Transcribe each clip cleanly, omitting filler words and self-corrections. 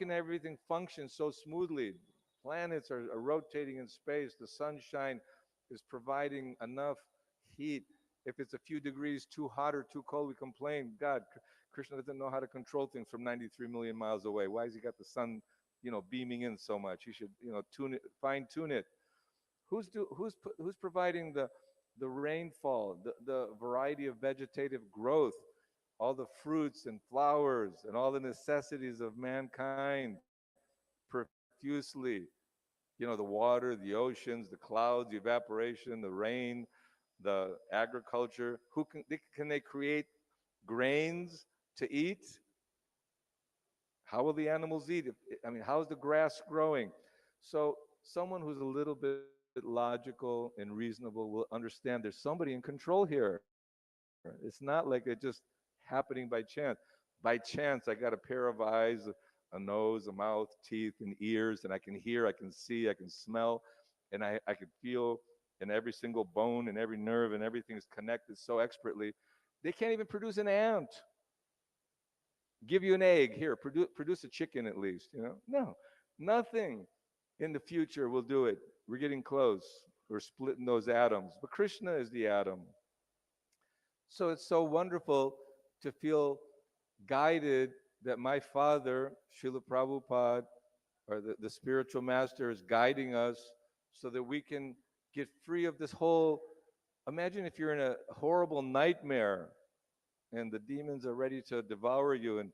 can everything function so smoothly? Planets are rotating in space. The sunshine is providing enough heat. If it's a few degrees too hot or too cold, we complain. God, Krishna doesn't know how to control things from 93 million miles away. Why has he got the sun, beaming in so much? He should, fine tune it. Who's providing the rainfall, the variety of vegetative growth, all the fruits and flowers and all the necessities of mankind profusely? The water, the oceans, the clouds, the evaporation, the rain, the agriculture. Can they create grains to eat? How will the animals eat? How's the grass growing? So someone who's a little bit logical and reasonable will understand there's somebody in control here. It's not like it just happening by chance. By chance, I got a pair of eyes, a nose, a mouth, teeth, and ears, and I can hear, I can see, I can smell, and I can feel, and every single bone and every nerve and everything is connected so expertly. They can't even produce an ant. Give you an egg here, produce a chicken at least. No, nothing in the future will do it. We're getting close. We're splitting those atoms, but Krishna is the atom. So it's so wonderful to feel guided that my father, Srila Prabhupada, or the spiritual master, is guiding us so that we can get free of this whole. Imagine if you're in a horrible nightmare and the demons are ready to devour you, and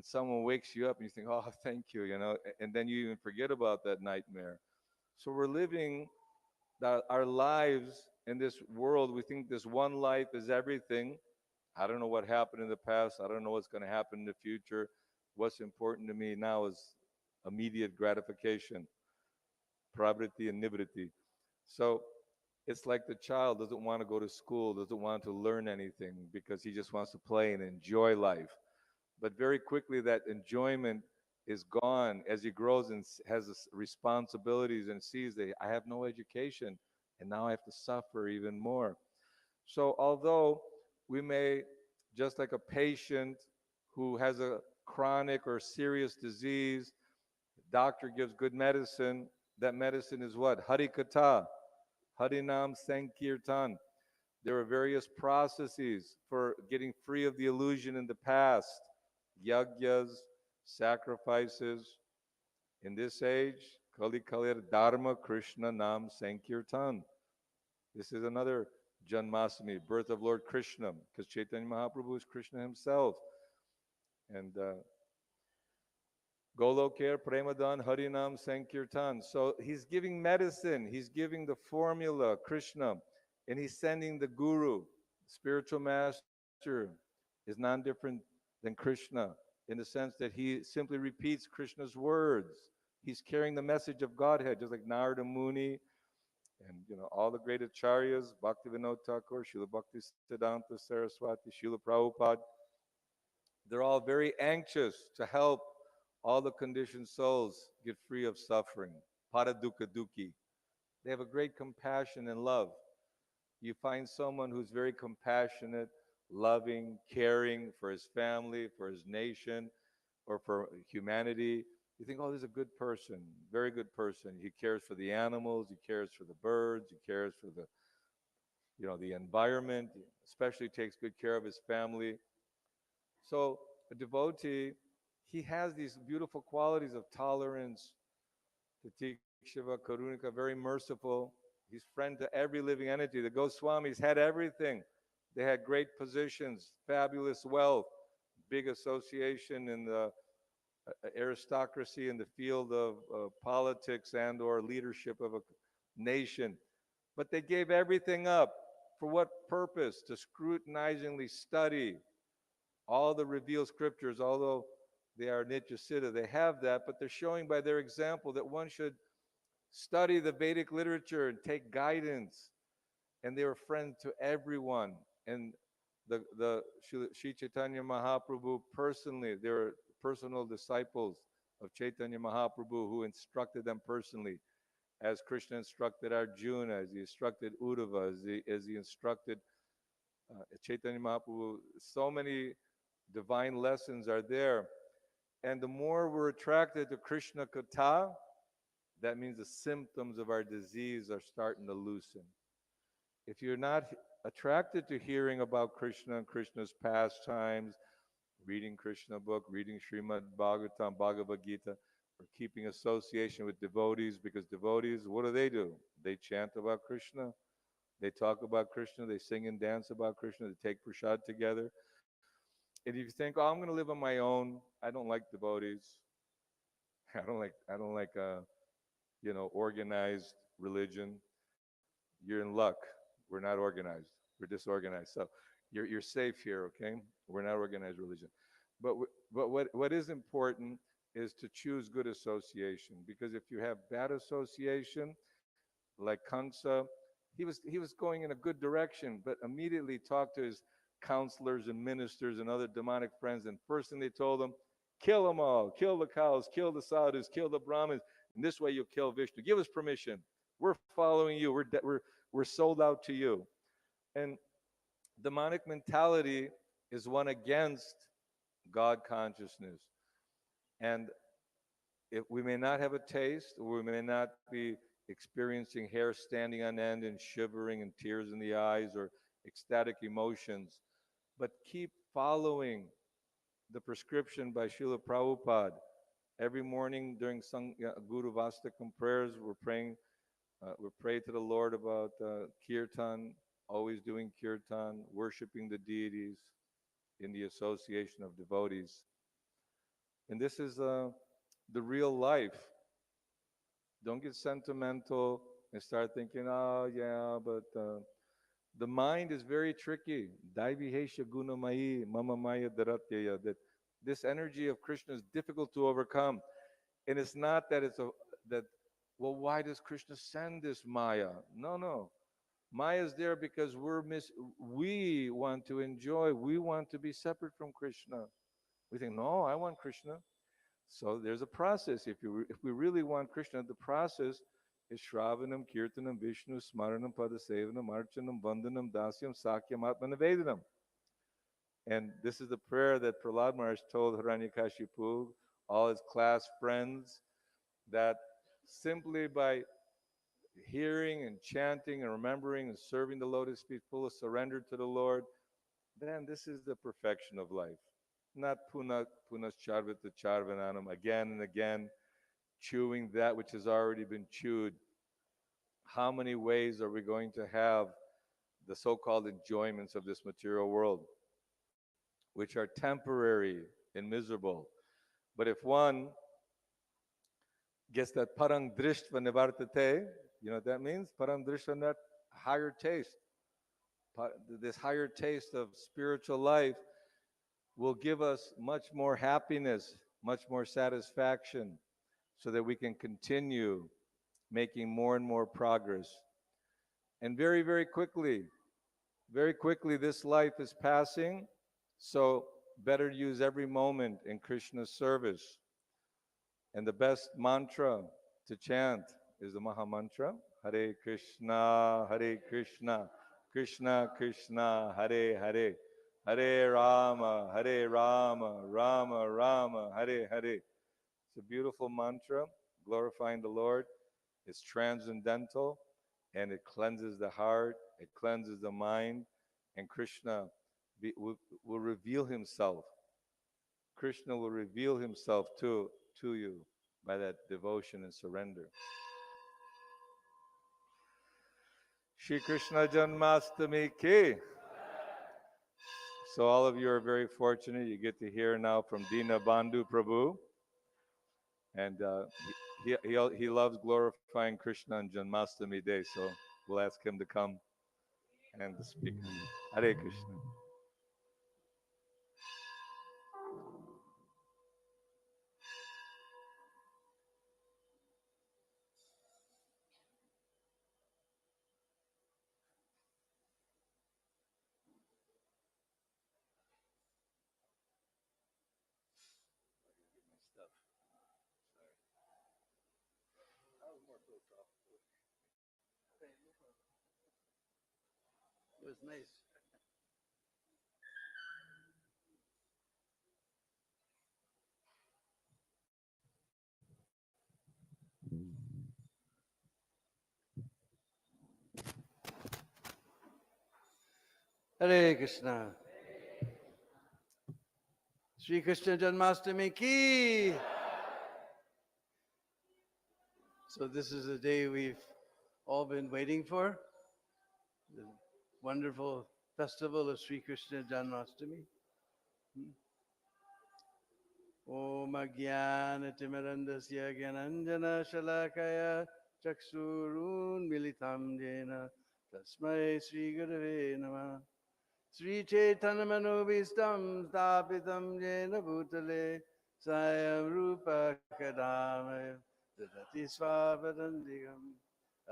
someone wakes you up and you think, oh, thank you, and then you even forget about that nightmare. So we're living our lives in this world. We think this one life is everything. I don't know what happened in the past. I don't know what's going to happen in the future. What's important to me now is immediate gratification, pravriti and nivriti. So it's like the child doesn't want to go to school, doesn't want to learn anything because he just wants to play and enjoy life. But very quickly that enjoyment is gone as he grows and has responsibilities and sees that I have no education and now I have to suffer even more. So although we may, just like a patient who has a chronic or serious disease, doctor gives good medicine. That medicine is what? Hari Katha, Harinam Sankirtan. There are various processes for getting free of the illusion in the past. Yagyas, sacrifices. In this age, Kali Kalir Dharma Krishna Nam Sankirtan. This is another Janmashtami, birth of Lord Krishna, because Chaitanya Mahaprabhu is Krishna himself. And Golokir Premadan Harinam Sankirtan. So he's giving medicine, he's giving the formula, Krishna, and he's sending the guru. Spiritual master is non-different than Krishna in the sense that he simply repeats Krishna's words. He's carrying the message of Godhead, just like Narada Muni and all the great acharyas, Bhaktivinoda Thakur, Srila Bhakti Siddhanta Saraswati, Srila Prabhupada. They're all very anxious to help all the conditioned souls get free of suffering. Paradukha Dukhi. They have a great compassion and love. You find someone who's very compassionate, loving, caring for his family, for his nation, or for humanity. You think, oh, this is a good person, very good person. He cares for the animals, he cares for the birds, he cares for the environment, especially takes good care of his family. So a devotee, he has these beautiful qualities of tolerance, Titikshava, Karunika, very merciful. He's friend to every living entity. The Goswamis had everything. They had great positions, fabulous wealth, big association in the aristocracy in the field of politics and or leadership of a nation. But they gave everything up. For what purpose? To scrutinizingly study all the revealed scriptures, although they are Nityasiddha. They have that, but they're showing by their example that one should study the Vedic literature and take guidance. And they were friends to everyone. And the Sri Chaitanya Mahaprabhu personally, they were personal disciples of Chaitanya Mahaprabhu who instructed them personally, as Krishna instructed Arjuna, as he instructed Uddhava, as he instructed Chaitanya Mahaprabhu. So many divine lessons are there. And the more we're attracted to Krishna Katha, that means the symptoms of our disease are starting to loosen. If you're not attracted to hearing about Krishna and Krishna's pastimes, reading Krishna book, reading Srimad Bhagavatam, Bhagavad Gita, or keeping association with devotees, because devotees, what do? They chant about Krishna, they talk about Krishna, they sing and dance about Krishna, they take prasad together. And if you think, oh, I'm going to live on my own, I don't like devotees, I don't like organized religion. You're in luck. We're not organized. We're disorganized. So you're safe here, okay? We're not organized religion. But what is important is to choose good association, because if you have bad association, like Kansa, he was going in a good direction, but immediately talked to his counselors and ministers and other demonic friends, and first thing they told him, kill them all, kill the cows, kill the sadhus, kill the brahmins, and this way you'll kill Vishnu. Give us permission. We're following you. We're sold out to you. And demonic mentality is one against God consciousness. And if we may not have a taste, or we may not be experiencing hair standing on end and shivering and tears in the eyes or ecstatic emotions, but keep following the prescription by Srila Prabhupada. Every morning during Guru Vastakam prayers, we pray to the Lord about kirtan, always doing kirtan, worshiping the deities in the association of devotees. And this is the real life. Don't get sentimental and start thinking, oh, yeah, but the mind is very tricky. Daivihesha gunamayi mama maya daratyaya. That this energy of Krishna is difficult to overcome. And it's not that that, well, why does Krishna send this Maya? No. Maya is there because we want to enjoy, we want to be separate from Krishna. We think, no, I want Krishna. So there's a process. If we really want Krishna, the process is Shravanam, Kirtanam, Vishnu, Smaranam, Padasevanam, Archanam, Vandanam, Dasyam, Sakyam, Atmanavedanam. And this is the prayer that Prahlad Maharaj told Hiranyakashipu, all his class friends, that simply by hearing and chanting and remembering and serving the lotus feet, full of surrender to the Lord, then this is the perfection of life. Not punas charvita charvananam, again and again, chewing that which has already been chewed. How many ways are we going to have the so-called enjoyments of this material world, which are temporary and miserable? But if one gets that parang drishtva nivartate, you know what that means? Parang drishtva, that higher taste. This higher taste of spiritual life will give us much more happiness, much more satisfaction, so that we can continue making more and more progress. And very quickly, this life is passing, so better use every moment in Krishna's service. And the best mantra to chant is the Maha Mantra, Hare Krishna, Krishna Krishna, Hare Hare, Hare Rama, Rama Rama, Hare Hare. It's a beautiful mantra, glorifying the Lord. It's transcendental, and it cleanses the heart, it cleanses the mind, and Krishna will reveal himself. Krishna will reveal himself to you by that devotion and surrender. Shrikrishna Janmashtami ki. So all of you are very fortunate. You get to hear now from Dina Bandhu Prabhu. And he loves glorifying Krishna on Janmashtami Day. So we'll ask him to come and to speak. Hare Krishna. It was nice. Hare Krishna. Shrikrishna Janmashtami ki. So this is the day we've all been waiting for, the wonderful festival of Shrikrishna Janmashtami. Om Ajnanatimirandasya Gyananjana Shalakaya Chaksurun Militam Jena Tasmai Sri Gurave Namah. Sri Chaitanya Manobhistam Stapitam Jena Bhutale Sayam Rupa Kadamaya Dadati Svapadandigam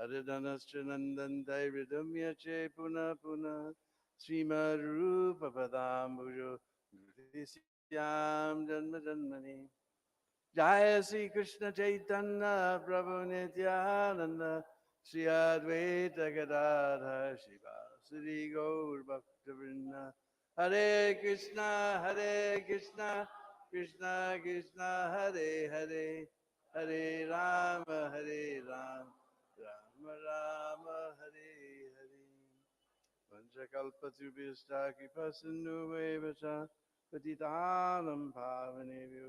Adidanastranadantai Vidumya Che Puna Puna Srimad Rupa Padambujo Nrisyam Janma Janmani Jaya Sri Krishna Chaitanya Prabhu Nityananda Sri Advaita Gadadha Shiva Sri Gaur Bhaktivinoda Hare Krishna Krishna Krishna Hare Hare Hare Rama Rama Rama Hare Hare Vanchakalpatrubhishta Kripasinnu Vacha Patitanam Pavanebhyo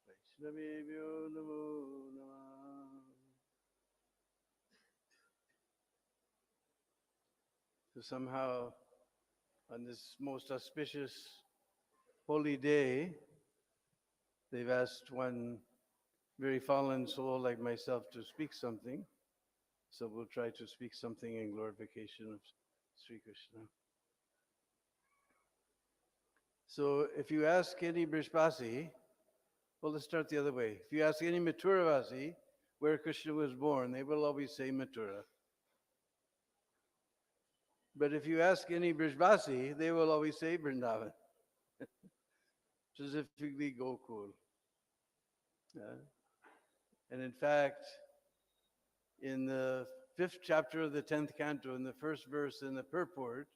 Vaishnavebhyo Namo Namah. So somehow, on this most auspicious holy day, they've asked one very fallen soul like myself to speak something. So we'll try to speak something in glorification of Sri Krishna. So if you ask any Brishbasi, well, let's start the other way. If you ask any Mathuravasi where Krishna was born, they will always say Mathura. But if you ask any Brishbasi, they will always say Vrindavan, specifically Gokul. And in fact, in the 5th chapter of the 10th canto, in the first verse in the purport,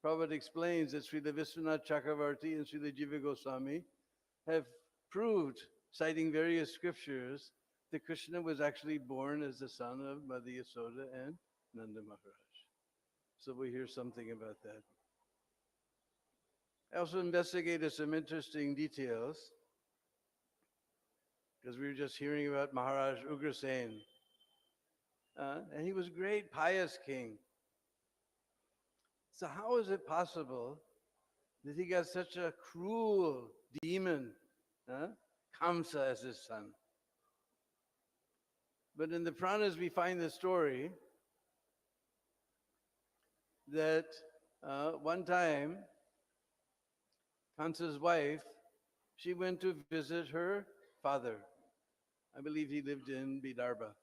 Prabhupada explains that Srila Vishwanath Chakravarti and Srila Jiva Goswami have proved, citing various scriptures, that Krishna was actually born as the son of Mother Yasoda and Nanda Maharaj. So we hear something about that. I also investigated some interesting details, because we were just hearing about Maharaj Ugrasen. And he was a great pious king. So how is it possible that he got such a cruel demon, Kamsa, as his son? But in the Puranas we find the story that one time Kamsa's wife, she went to visit her father. I believe he lived in Vidarbha.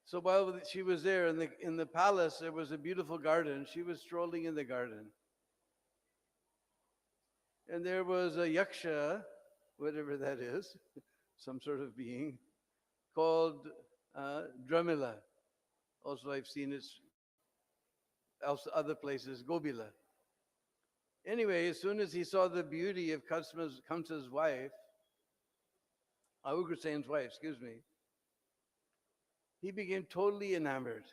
So while she was there in the palace, there was a beautiful garden. She was strolling in the garden. And there was a yaksha, whatever that is, some sort of being, called Dramila. Also, I've seen it also other places, Gobila. Anyway, as soon as he saw the beauty of Kamsa's wife, Ugrasen's wife, excuse me, he became totally enamored.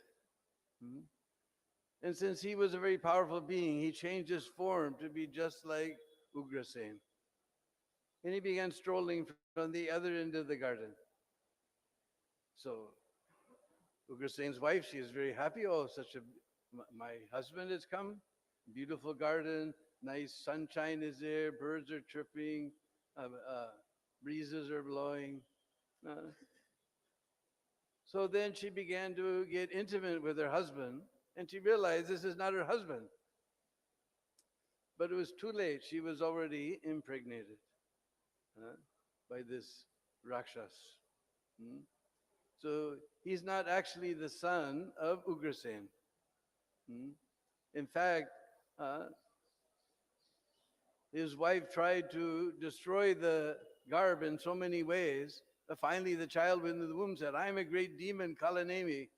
And since he was a very powerful being, he changed his form to be just like Ugrasen. And he began strolling from the other end of the garden. So Ugrasen's wife, she is very happy. Oh, my husband has come. Beautiful garden, nice sunshine is there, birds are chirping, breezes are blowing. So then she began to get intimate with her husband, and she realized this is not her husband. But it was too late. She was already impregnated by this Rakshas. So he's not actually the son of Ugrasen. In fact, his wife tried to destroy the garb in so many ways. Finally, the child within the womb said, I am a great demon, Kalanemi.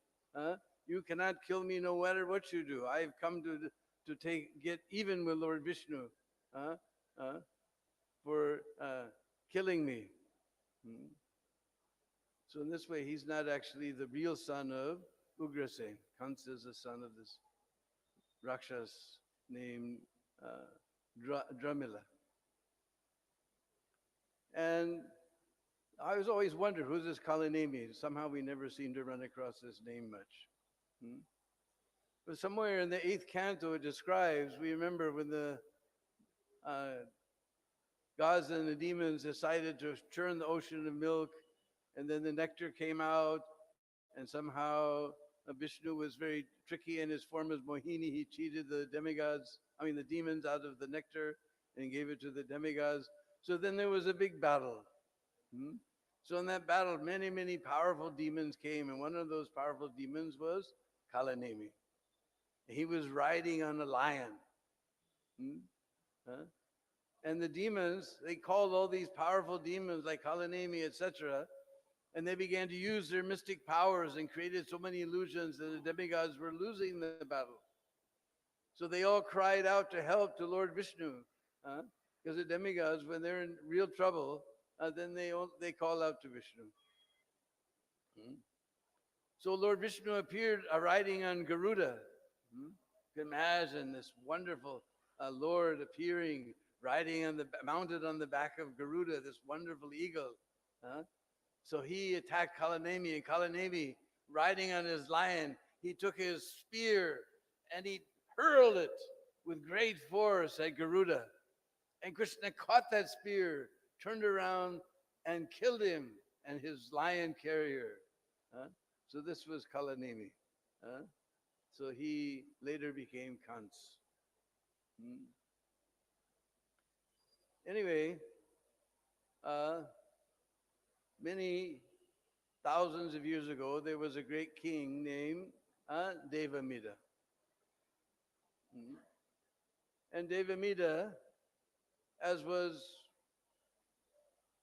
You cannot kill me no matter what you do. I've come to get even with Lord Vishnu for killing me. So in this way, he's not actually the real son of Ugrasen. Kamsa is the son of this Rakshas named Dramila. And I was always wondered, who's this Kalinemi? Somehow we never seem to run across this name much. Hmm? But somewhere in the 8th canto it describes, we remember when the uh, gods and the demons decided to churn the ocean of milk, and then the nectar came out, and somehow Vishnu was very tricky in his form as Mohini. He cheated the demons out of the nectar and gave it to the demigods. So then there was a big battle. Hmm? So in that battle, many, many powerful demons came, and one of those powerful demons was Kalanemi. He was riding on a lion. Hmm? Huh? And the demons, they called all these powerful demons like Kalanemi, etc., and they began to use their mystic powers and created so many illusions that the demigods were losing the battle. So they all cried out to help to Lord Vishnu. Because the demigods, when they're in real trouble, then they call out to Vishnu. Hmm? So Lord Vishnu appeared riding on Garuda. Hmm? You can imagine this wonderful Lord appearing, mounted on the back of Garuda, this wonderful eagle. So he attacked Kalanemi, and Kalanemi, riding on his lion, he took his spear and he hurled it with great force at Garuda. And Krishna caught that spear, turned around, and killed him and his lion carrier. So this was Kalanemi. So he later became Kans. Hmm. Anyway, many thousands of years ago, there was a great king named Devamida. Hmm. And Devamida, as was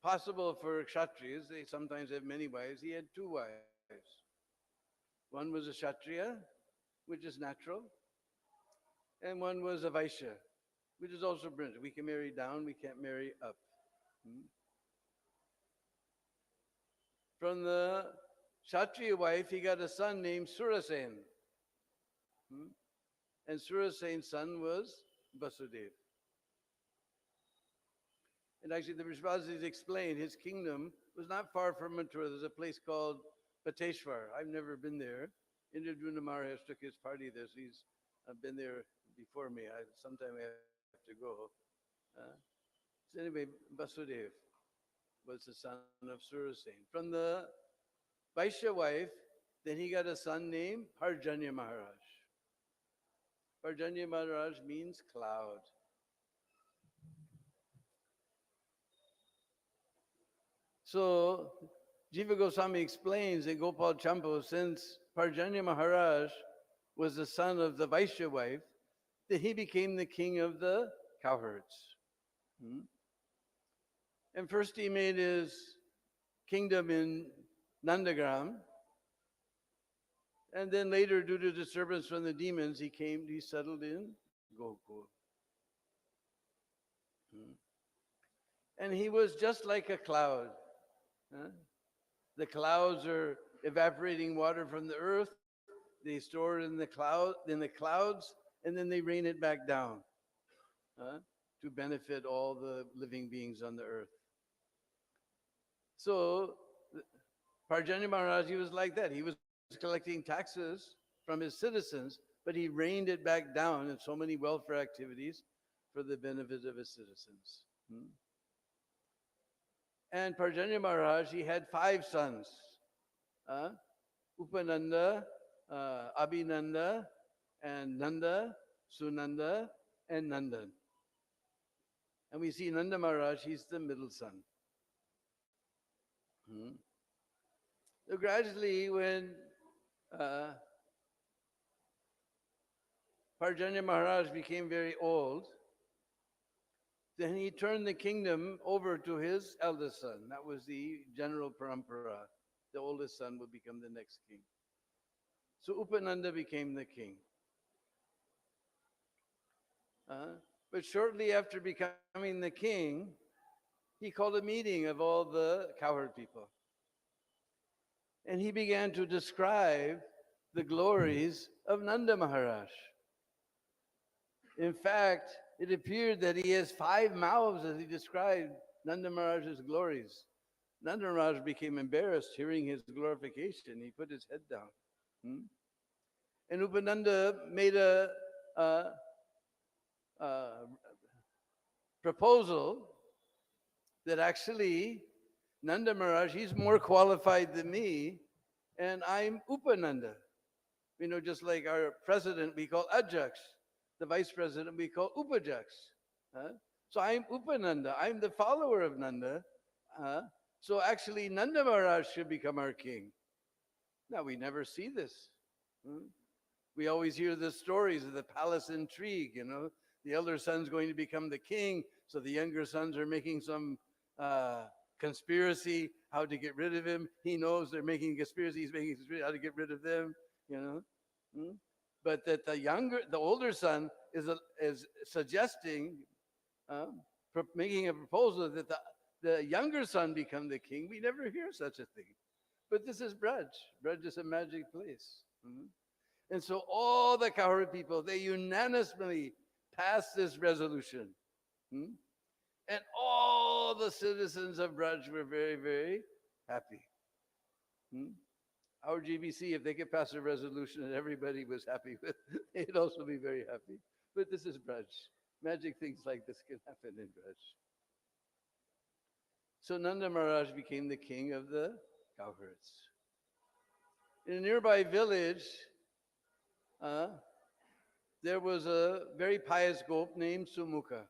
possible for Kshatriyas, they sometimes have many wives, he had 2 wives. One was a Kshatriya, which is natural, and one was a Vaishya, which is also brilliant. We can marry down, we can't marry up. Hmm. From the Kshatriya wife, he got a son named Surasen. Hmm. And Surasen's son was Vasudev. And actually, the Vishvasis explain his kingdom was not far from Mathura. There's a place called Pateshwar. I've never been there. Indradyumna Maharaj took his party there, so he's been there before me. Sometime I have to go. So anyway, Vasudev was the son of Surasen. From the Vaishya wife, then he got a son named Parjanya Maharaj. Parjanya Maharaj means cloud. So Jiva Goswami explains in Gopal Champu, since Parjanya Maharaj was the son of the Vaishya wife, that he became the king of the cowherds. Hmm? And first he made his kingdom in Nandagram, and then later, due to disturbance from the demons, he settled in Gokul. Hmm? And he was just like a cloud. The clouds are evaporating water from the earth. They store it in the clouds, and then they rain it back down to benefit all the living beings on the earth. So Parjanya Maharaj, he was like that. He was collecting taxes from his citizens, but he rained it back down in so many welfare activities for the benefit of his citizens. Hmm? And Parjanya Maharaj, he had 5 sons. Upananda, Abhinanda, and Nanda, Sunanda, and Nandan. And we see Nanda Maharaj, he's the middle son. Hmm. So gradually, when Parjanya Maharaj became very old, then he turned the kingdom over to his eldest son. That was the general parampara. The oldest son would become the next king. So Upananda became the king. But shortly after becoming the king, he called a meeting of all the cowherd people. And he began to describe the glories of Nanda Maharaj. In fact, it appeared that he has 5 mouths as he described Nanda Maharaj's glories. Nanda Maharaj became embarrassed hearing his glorification. He put his head down. Hmm? And Upananda made a, a proposal that actually Nanda Maharaj, he's more qualified than me, and I'm Upananda. You know, just like our president, we call Ajaks. The vice president, we call Upajaks. Huh? So I'm Upananda. I'm the follower of Nanda. Uh, so actually, Nanda Maharaj should become our king. Now, we never see this. Hmm? We always hear the stories of the palace intrigue, you know. The elder son's going to become the king, so the younger sons are making some conspiracy how to get rid of him. He knows they're making a conspiracy, he's making a conspiracy how to get rid of them, you know. Hmm? But that the older son is suggesting, making a proposal that the younger son become the king. We never hear such a thing. But this is Braj. Braj is a magic place. Mhm. And so all the Kauri people, they unanimously passed this resolution. Hmm? And all the citizens of Braj were very, very happy. Hmm? Our GBC, if they could pass a resolution that everybody was happy with, they'd also be very happy. But this is Braj. Magic things like this can happen in Braj. So Nanda Maharaj became the king of the cowherds. In a nearby village, there was a very pious gop named Sumukha.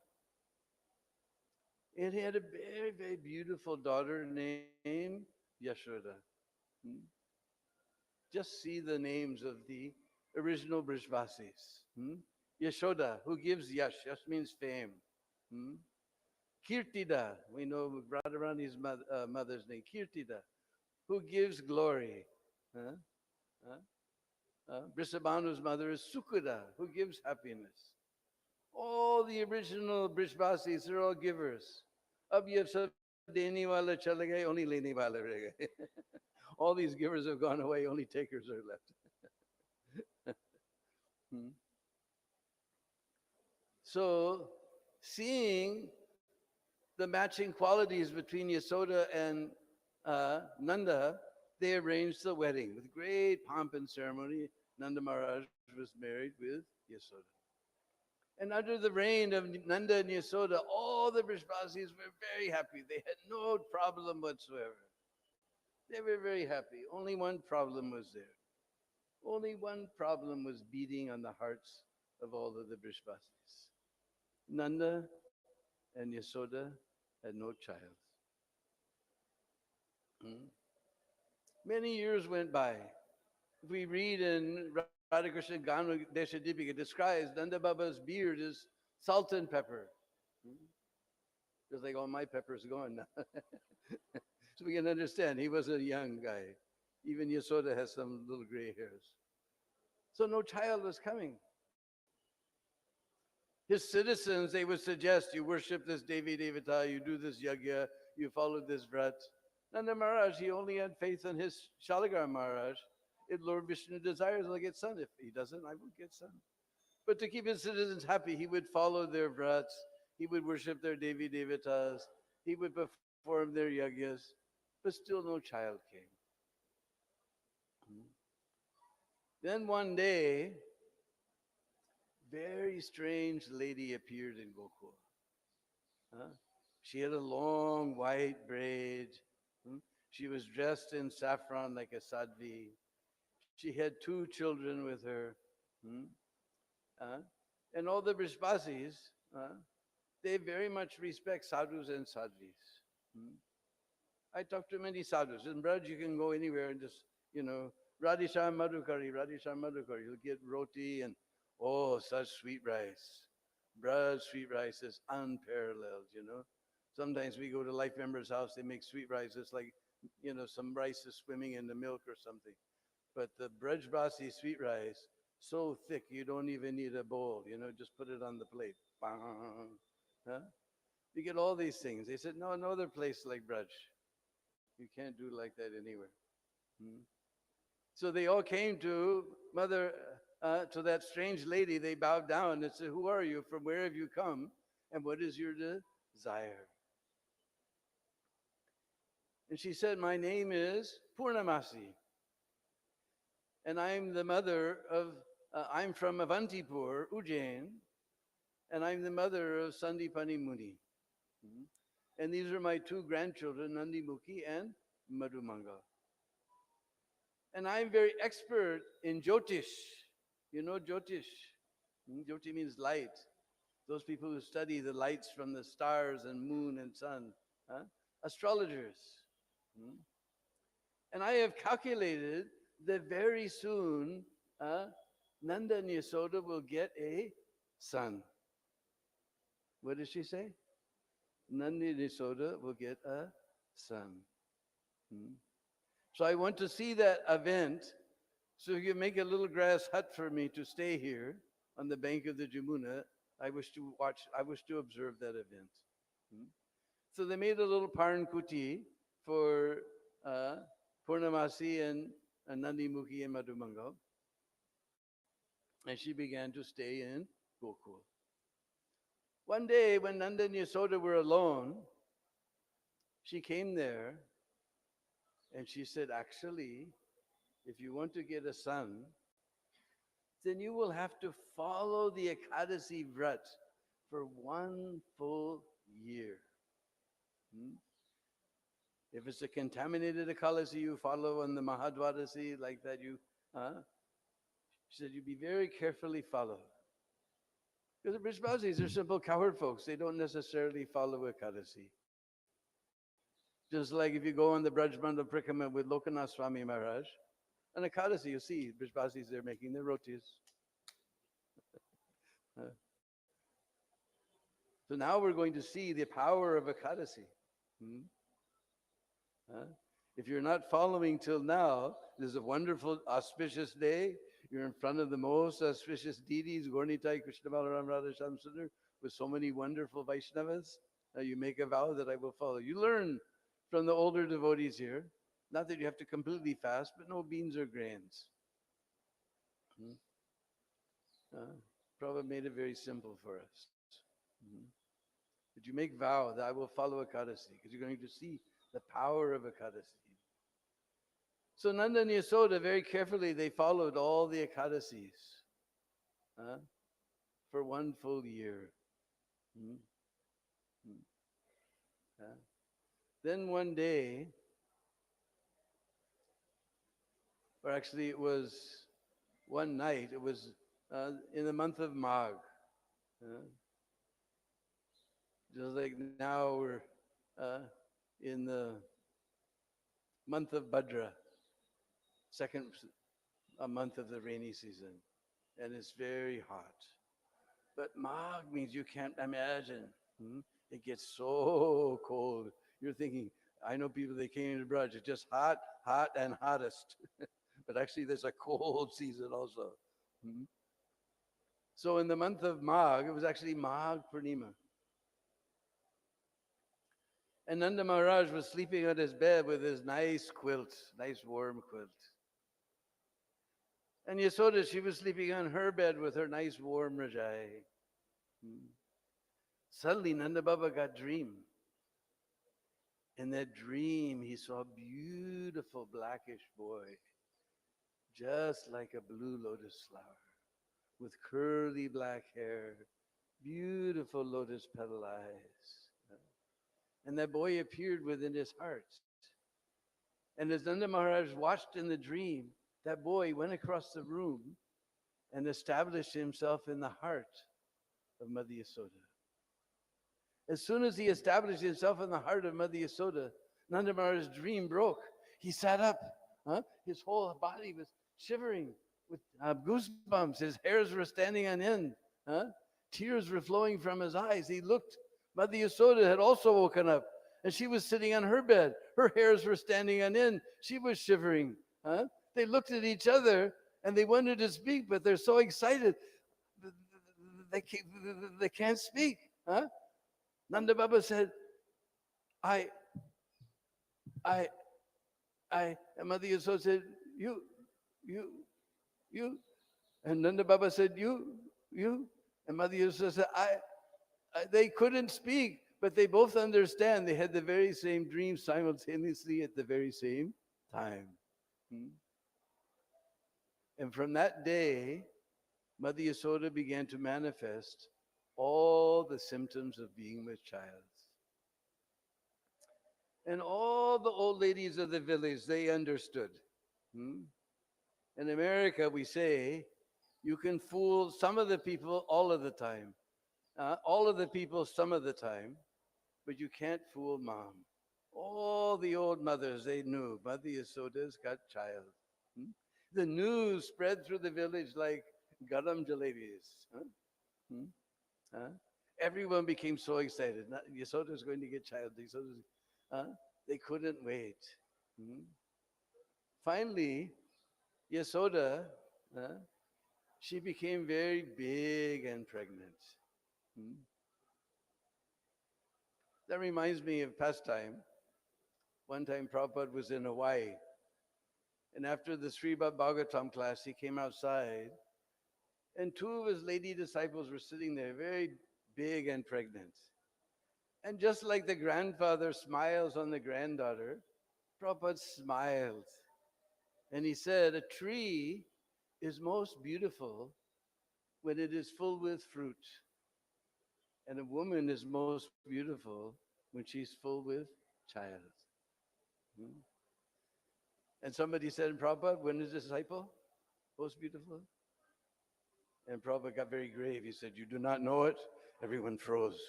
It had a very, very beautiful daughter named Yashoda. Hmm? Just see the names of the original Brishvasis. Hmm? Yashoda, who gives yash. Yash means fame. Hmm? Kirtida, we know Radharani's mother's name. Kirtida, who gives glory. Huh? Brisabhanu's mother is Sukuda, who gives happiness. All the original Brishvasis are all givers. Ab ye sab dene wala chala gaye, only lene wala reh gaye. All these givers have gone away, only takers are left. Hmm. So, seeing the matching qualities between Yasoda and Nanda, they arranged the wedding with great pomp and ceremony. Nanda Maharaj was married with Yasoda. And under the reign of Nanda and Yasoda, all the Brishvasis were very happy. They had no problem whatsoever. They were very happy. Only one problem was there. Only one problem was beating on the hearts of all of the Brishvasis. Nanda and Yasoda had no child. Hmm? Many years went by. If we read in Radhakrishna Ganu Deshadipika, it describes Nanda Baba's beard is salt and pepper. Hmm? Just like all my peppers gone now. So we can understand he was a young guy. Even Yasoda has some little gray hairs. So no child was coming. His citizens, they would suggest you worship this Devi Devata, you do this yagya, you follow this vrat. Nanda Maharaj, he only had faith in his Shalagar Maharaj. If Lord Vishnu desires, I'll get son. If he doesn't, I won't get son. But to keep his citizens happy, he would follow their vrats, he would worship their Devi Devatas, he would perform their yagyas, but still no child came. Then one day, very strange lady appeared in Gokul. Huh? She had a long white braid. Hmm? She was dressed in saffron like a sadhvi. She had 2 children with her. Hmm? Uh, and all the Brishvasis, they very much respect sadhus and sadhvis. Hmm? I talk to many sadhus. In Braj, you can go anywhere and just, you know, Radhisha Madhukari, Radhisha Madhukari. You'll get roti and, oh, such sweet rice. Braj sweet rice is unparalleled, you know. Sometimes we go to life members' house, they make sweet rice. It's like, you know, some rice is swimming in the milk or something. But the Brajbasi sweet rice, so thick you don't even need a bowl, you know, just put it on the plate. Bang. Huh? You get all these things. They said, no other place like Braj. You can't do like that anywhere. Hmm? So they all came to Mother to that strange lady, they bowed down and said, "Who are you? From where have you come? And what is your desire?" And she said, "My name is Purnamasi, and I'm the mother of, I'm from Avantipur, Ujjain, and I'm the mother of Sandipani Muni. Mhm. And these are my two grandchildren, Nandimukhi and Madhumanga. And I'm very expert in Jyotish. You know Jyotish? Jyoti means light. Those people who study the lights from the stars and moon and sun. Huh? Astrologers. Hmm? And I have calculated that very soon Nanda and Yasoda will get a son. What did she say? Nanda and Yasoda will get a son. Hmm? So I want to see that event. So you make a little grass hut for me to stay here on the bank of the Jamuna. I wish to observe that event. Hmm? So they made a little Paran Kuti for Purnamasi and Nandimukhi and Madhumanga. And she began to stay in Gokul. One day when Nanda and Yasoda were alone, she came there and she said, "Actually, if you want to get a son, then you will have to follow the Ekadasi Vrat for 1 full year. Hmm? If it's a contaminated Ekadasi you follow on the Mahadwadasi like that, she said, you be very carefully followed. Because the Brishbasis are simple cowherd folks. They don't necessarily follow Ekadasi. Just like if you go on the Brajmanda Prikama with Lokanath Swami Maharaj, on Ekadasi you see Brishbasis, they're making their rotis. So now we're going to see the power of Ekadasi. Hmm? If you're not following till now, this is a wonderful, auspicious day. You're in front of the most auspicious deities, Gornitai, Krishna Balaram, Radha Shamsundar, with so many wonderful Vaishnavas. You make a vow that I will follow. You learn from the older devotees here. Not that you have to completely fast, but no beans or grains. Prabhupada made it very simple for us. But you make vow that I will follow Ekadasi, because you're going to see the power of Ekadasi. So Nanda and Yasoda, very carefully, they followed all the Ekadasis for 1 full year. Then one day, or actually it was one night, it was in the month of Magh. Just like now we're in the month of Bhadra, second month of the rainy season, and it's very hot. But Magh means you can't imagine. It gets so cold. You're thinking, I know people that came into Braj, it's just hot, hot, and hottest. But actually there's a cold season also. So in the month of Magh, it was actually Magh Purnima. And Nanda Maharaj was sleeping on his bed with his nice quilt, nice warm quilt. And Yasoda, she was sleeping on her bed with her nice warm rajai. Suddenly Nanda Baba got a dream. In that dream, he saw a beautiful blackish boy, just like a blue lotus flower, with curly black hair, beautiful lotus petal eyes. And that boy appeared within his heart. And as Nanda Maharaj watched in the dream, that boy went across the room and established himself in the heart of Mother Yasoda. As soon as he established himself in the heart of Mother Yasoda, Nanda Maharaj's dream broke. He sat up. His whole body was shivering with goosebumps. His hairs were standing on end. Tears were flowing from his eyes. He looked. Mother Yasoda had also woken up, and she was sitting on her bed. Her hairs were standing on end. She was shivering. They looked at each other, and they wanted to speak, but they're so excited. They can't speak. Nanda Baba said, and Mother Yasoda said, you. And Nanda Baba said, you. And Mother Yasoda said, they couldn't speak, but they both understand. They had the very same dream simultaneously at the very same time. Hmm? And from that day, Mother Yasoda began to manifest all the symptoms of being with child. And all the old ladies of the village, they understood. Hmm? In America, we say, you can fool some of the people all of the time. All of the people some of the time, but you can't fool mom. All the old mothers, they knew, Mother Yasoda's got child. Hmm? The news spread through the village like garam jalebis. Huh? Hmm? Huh? Everyone became so excited. Yasoda's going to get child. They couldn't wait. Hmm? Finally, Yasoda, she became very big and pregnant. Hmm? That reminds me of pastime. One time Prabhupada was in Hawaii, and after the Srimad Bhagavatam class, he came outside, and two of his lady disciples were sitting there, very big and pregnant. And just like the grandfather smiles on the granddaughter, Prabhupada smiled. And he said, a tree is most beautiful when it is full with fruit. And a woman is most beautiful when she's full with child. Hmm? And somebody said, Prabhupada, when is a disciple most beautiful? And Prabhupada got very grave. He said, you do not know it? Everyone froze.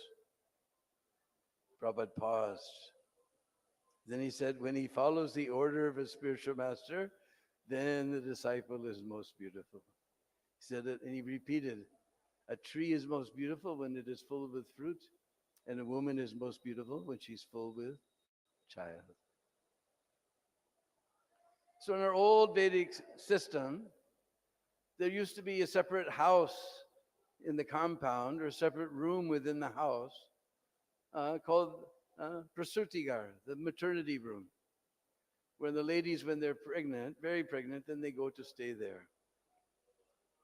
Prabhupada paused. Then he said, when he follows the order of his spiritual master, then the disciple is most beautiful. He said it, and he repeated, a tree is most beautiful when it is full with fruit, and a woman is most beautiful when she's full with child. So in our old Vedic system, there used to be a separate house in the compound or a separate room within the house called Prasutigar, the maternity room, where the ladies, when they're pregnant, very pregnant, then they go to stay there.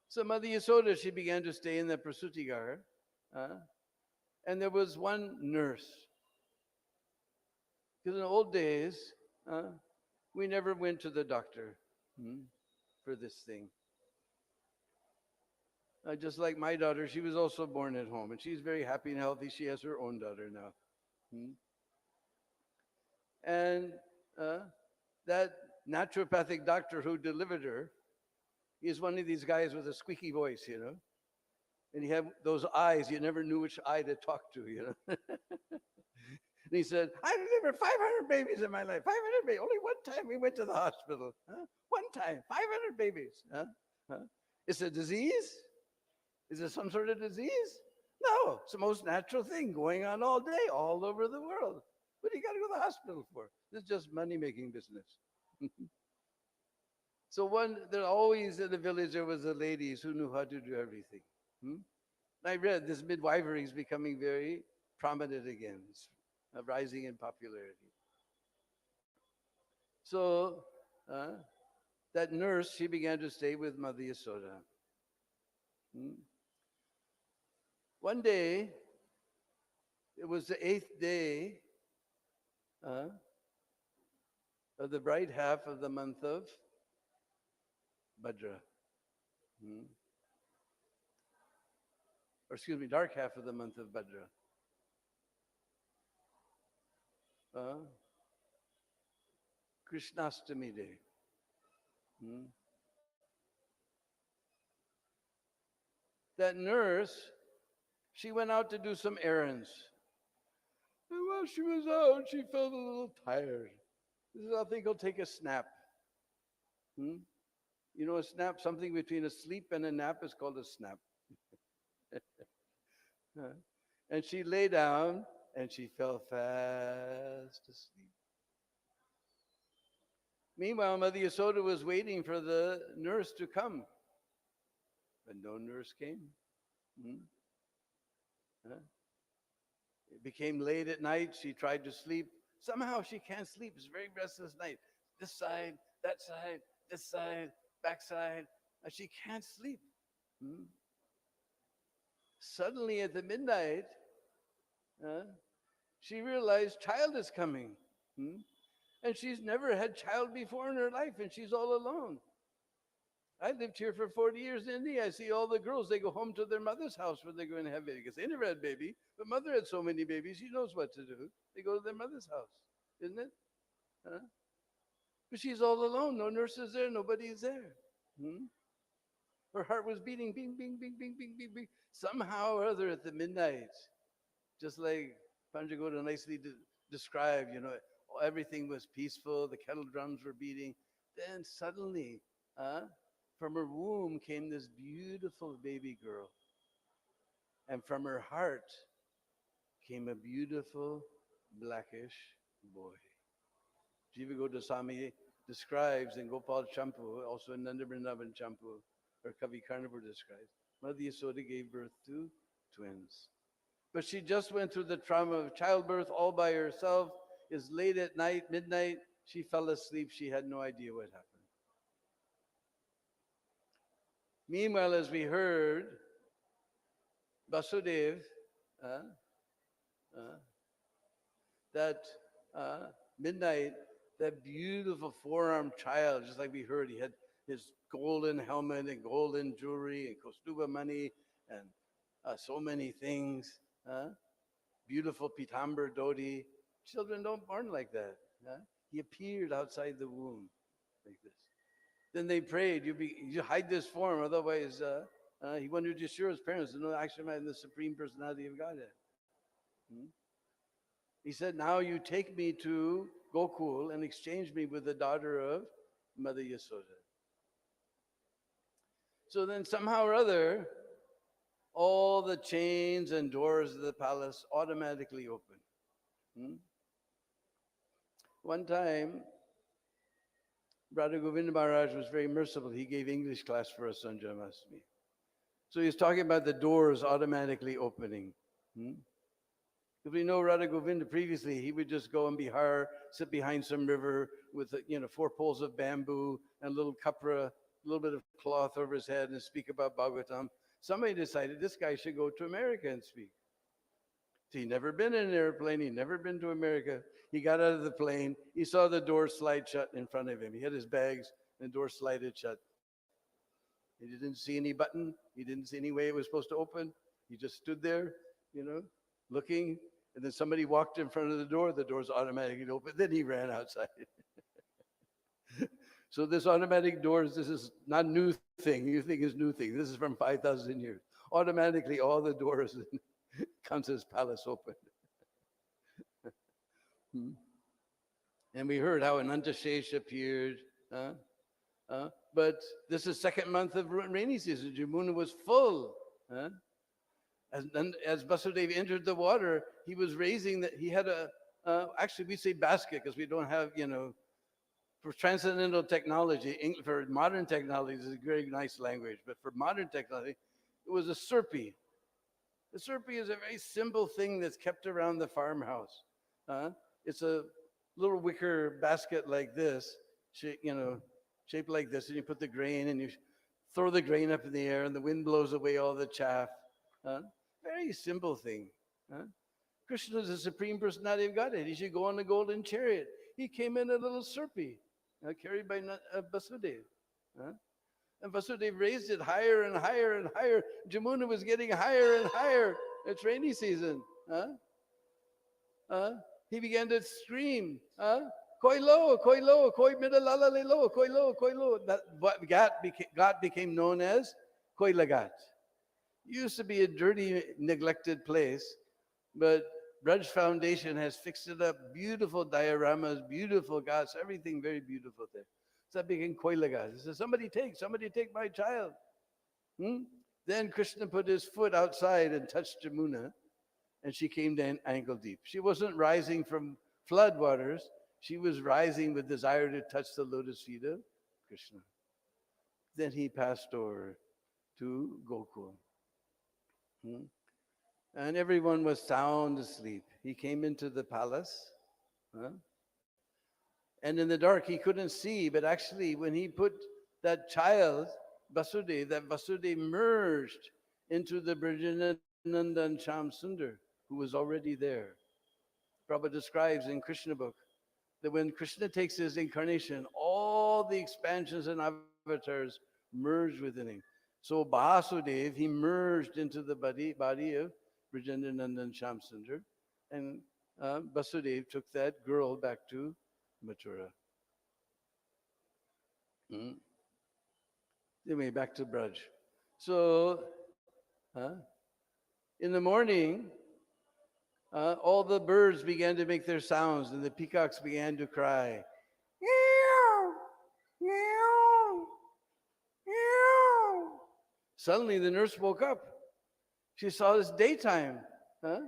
So Mother Yasoda, she began to stay in the Prasutigar, and there was one nurse. Because in the old days, we never went to the doctor for this thing. Just like my daughter, she was also born at home, and she's very happy and healthy. She has her own daughter now. And that naturopathic doctor who delivered her, he's one of these guys with a squeaky voice, you know. And he had those eyes, you never knew which eye to talk to, you know. And he said, I delivered 500 babies in my life, 500 babies. Only one time we went to the hospital. One time, 500 babies. It's a disease? Is it some sort of disease? No, it's the most natural thing going on all day, all over the world. What do you got to go to the hospital for? This is just money-making business. So there always in the village, there was the ladies who knew how to do everything. I read this midwifery is becoming very prominent again. It's rising in popularity. So that nurse, she began to stay with Mother Yasoda. One day, it was the 8th day of the bright half of the month of Bhadra. Or excuse me, dark half of the month of Bhadra. Krishnasthami day. That nurse, she went out to do some errands. And while she was out, she felt a little tired. This is, I think I'll take a snap. You know, a snap, something between a sleep and a nap is called a snap. And she lay down and she fell fast asleep. Meanwhile, Mother Yasoda was waiting for the nurse to come, but no nurse came. It became late at night. She tried to sleep. Somehow she can't sleep. It's a very restless night. This side, that side, this side, back side. She can't sleep. Hmm? Suddenly at the midnight, uh, she realized child is coming. Hmm? And she's never had child before in her life, and she's all alone. I lived here for 40 years in India. I see all the girls, they go home to their mother's house when they're going to have babies. They never had baby, but mother had so many babies, she knows what to do. They go to their mother's house, isn't it? Huh? But she's all alone. No nurse is there. Nobody is there. Hmm? Her heart was beating, bing, bing, bing, bing, bing, bing, bing. Somehow or other at the midnight, just like Panjagoda nicely described, everything was peaceful. The kettle drums were beating. Then suddenly, uh, from her womb came this beautiful baby girl. And from her heart came a beautiful blackish boy. Jiva Goswami describes in Gopal Champu, also in Nanda Vrindavan Champu, or Kavi Karnapur describes, Mother Yasoda gave birth to twins. But she just went through the trauma of childbirth all by herself. It's late at night, midnight. She fell asleep. She had no idea what happened. Meanwhile, as we heard, Vasudev, uh, uh, that midnight, that beautiful four-armed child, just like we heard, he had his golden helmet and golden jewelry and kostuba money and so many things. Beautiful pitambar dhoti. Children don't born like that. He appeared outside the womb like this. Then they prayed, you hide this form, otherwise he wanted to assure his parents, no, actually I'm the Supreme Personality of Godhead. Hmm? He said, now you take me to Gokul and exchange me with the daughter of Mother Yasoda. So then somehow or other, all the chains and doors of the palace automatically open. Hmm? One time, Brother Govinda Maharaj was very merciful. He gave English class for us on Janmashtami. So he's talking about the doors automatically opening. Hmm? Because we know Radha Govinda previously, he would just go in Bihar, sit behind some river with 4 poles of bamboo and a little kapra, a little bit of cloth over his head and speak about Bhagavatam. Somebody decided this guy should go to America and speak. So he'd never been in an airplane, he'd never been to America. He got out of the plane, he saw the door slide shut in front of him. He had his bags and the door slided shut. He didn't see any button, he didn't see any way it was supposed to open. He just stood there, looking. And then somebody walked in front of the doors automatically opened. Then he ran outside. So this automatic doors, this is not a new thing. You think it's new thing. This is from 5,000 years. Automatically, all the doors in Kamsa's palace opened. And we heard how Anantashesh appeared. But this is second month of rainy season. Jamuna was full. As Vasudev entered the water, he was raising that. He had actually we say basket because we don't have, for transcendental technology, for modern technology, this is a very nice language, but for modern technology, it was a surpi. The surpi is a very simple thing that's kept around the farmhouse. It's a little wicker basket like this, shaped like this, and you put the grain and you throw the grain up in the air and the wind blows away all the chaff. Very simple thing. Krishna is the Supreme Personality of Godhead. He should go on the golden chariot. He came in a little surpi, carried by Vasudev. And Vasudev raised it higher and higher and higher. Jamuna was getting higher and higher. It's rainy season. He began to scream, koi lo, koi midalala le lo, koi lo. That Ghat became known as koi lagat. Used to be a dirty, neglected place, but Braj Foundation has fixed it up. Beautiful dioramas, beautiful ghats, everything very beautiful there. So that became Koilagas. He said, somebody take my child. Then Krishna put his foot outside and touched Jamuna, and she came down ankle deep. She wasn't rising from flood waters. She was rising with desire to touch the lotus feet of Krishna. Then he passed over to Gokul. And everyone was sound asleep. He came into the palace. And in the dark, he couldn't see. But actually, when he put that child That Vasudeva merged into the Brajanandan Sham Sundar, who was already there. Prabhupada describes in Krishna book that when Krishna takes his incarnation, all the expansions and avatars merge within him. So Basudev, he merged into the body of Brajanandan Sham Sundar, and Basudev took that girl back to Mathura. Mm. Anyway, back to Braj. So, in the morning, all the birds began to make their sounds, and the peacocks began to cry. Meow, meow, meow. Suddenly, the nurse woke up. She saw it's daytime. Huh?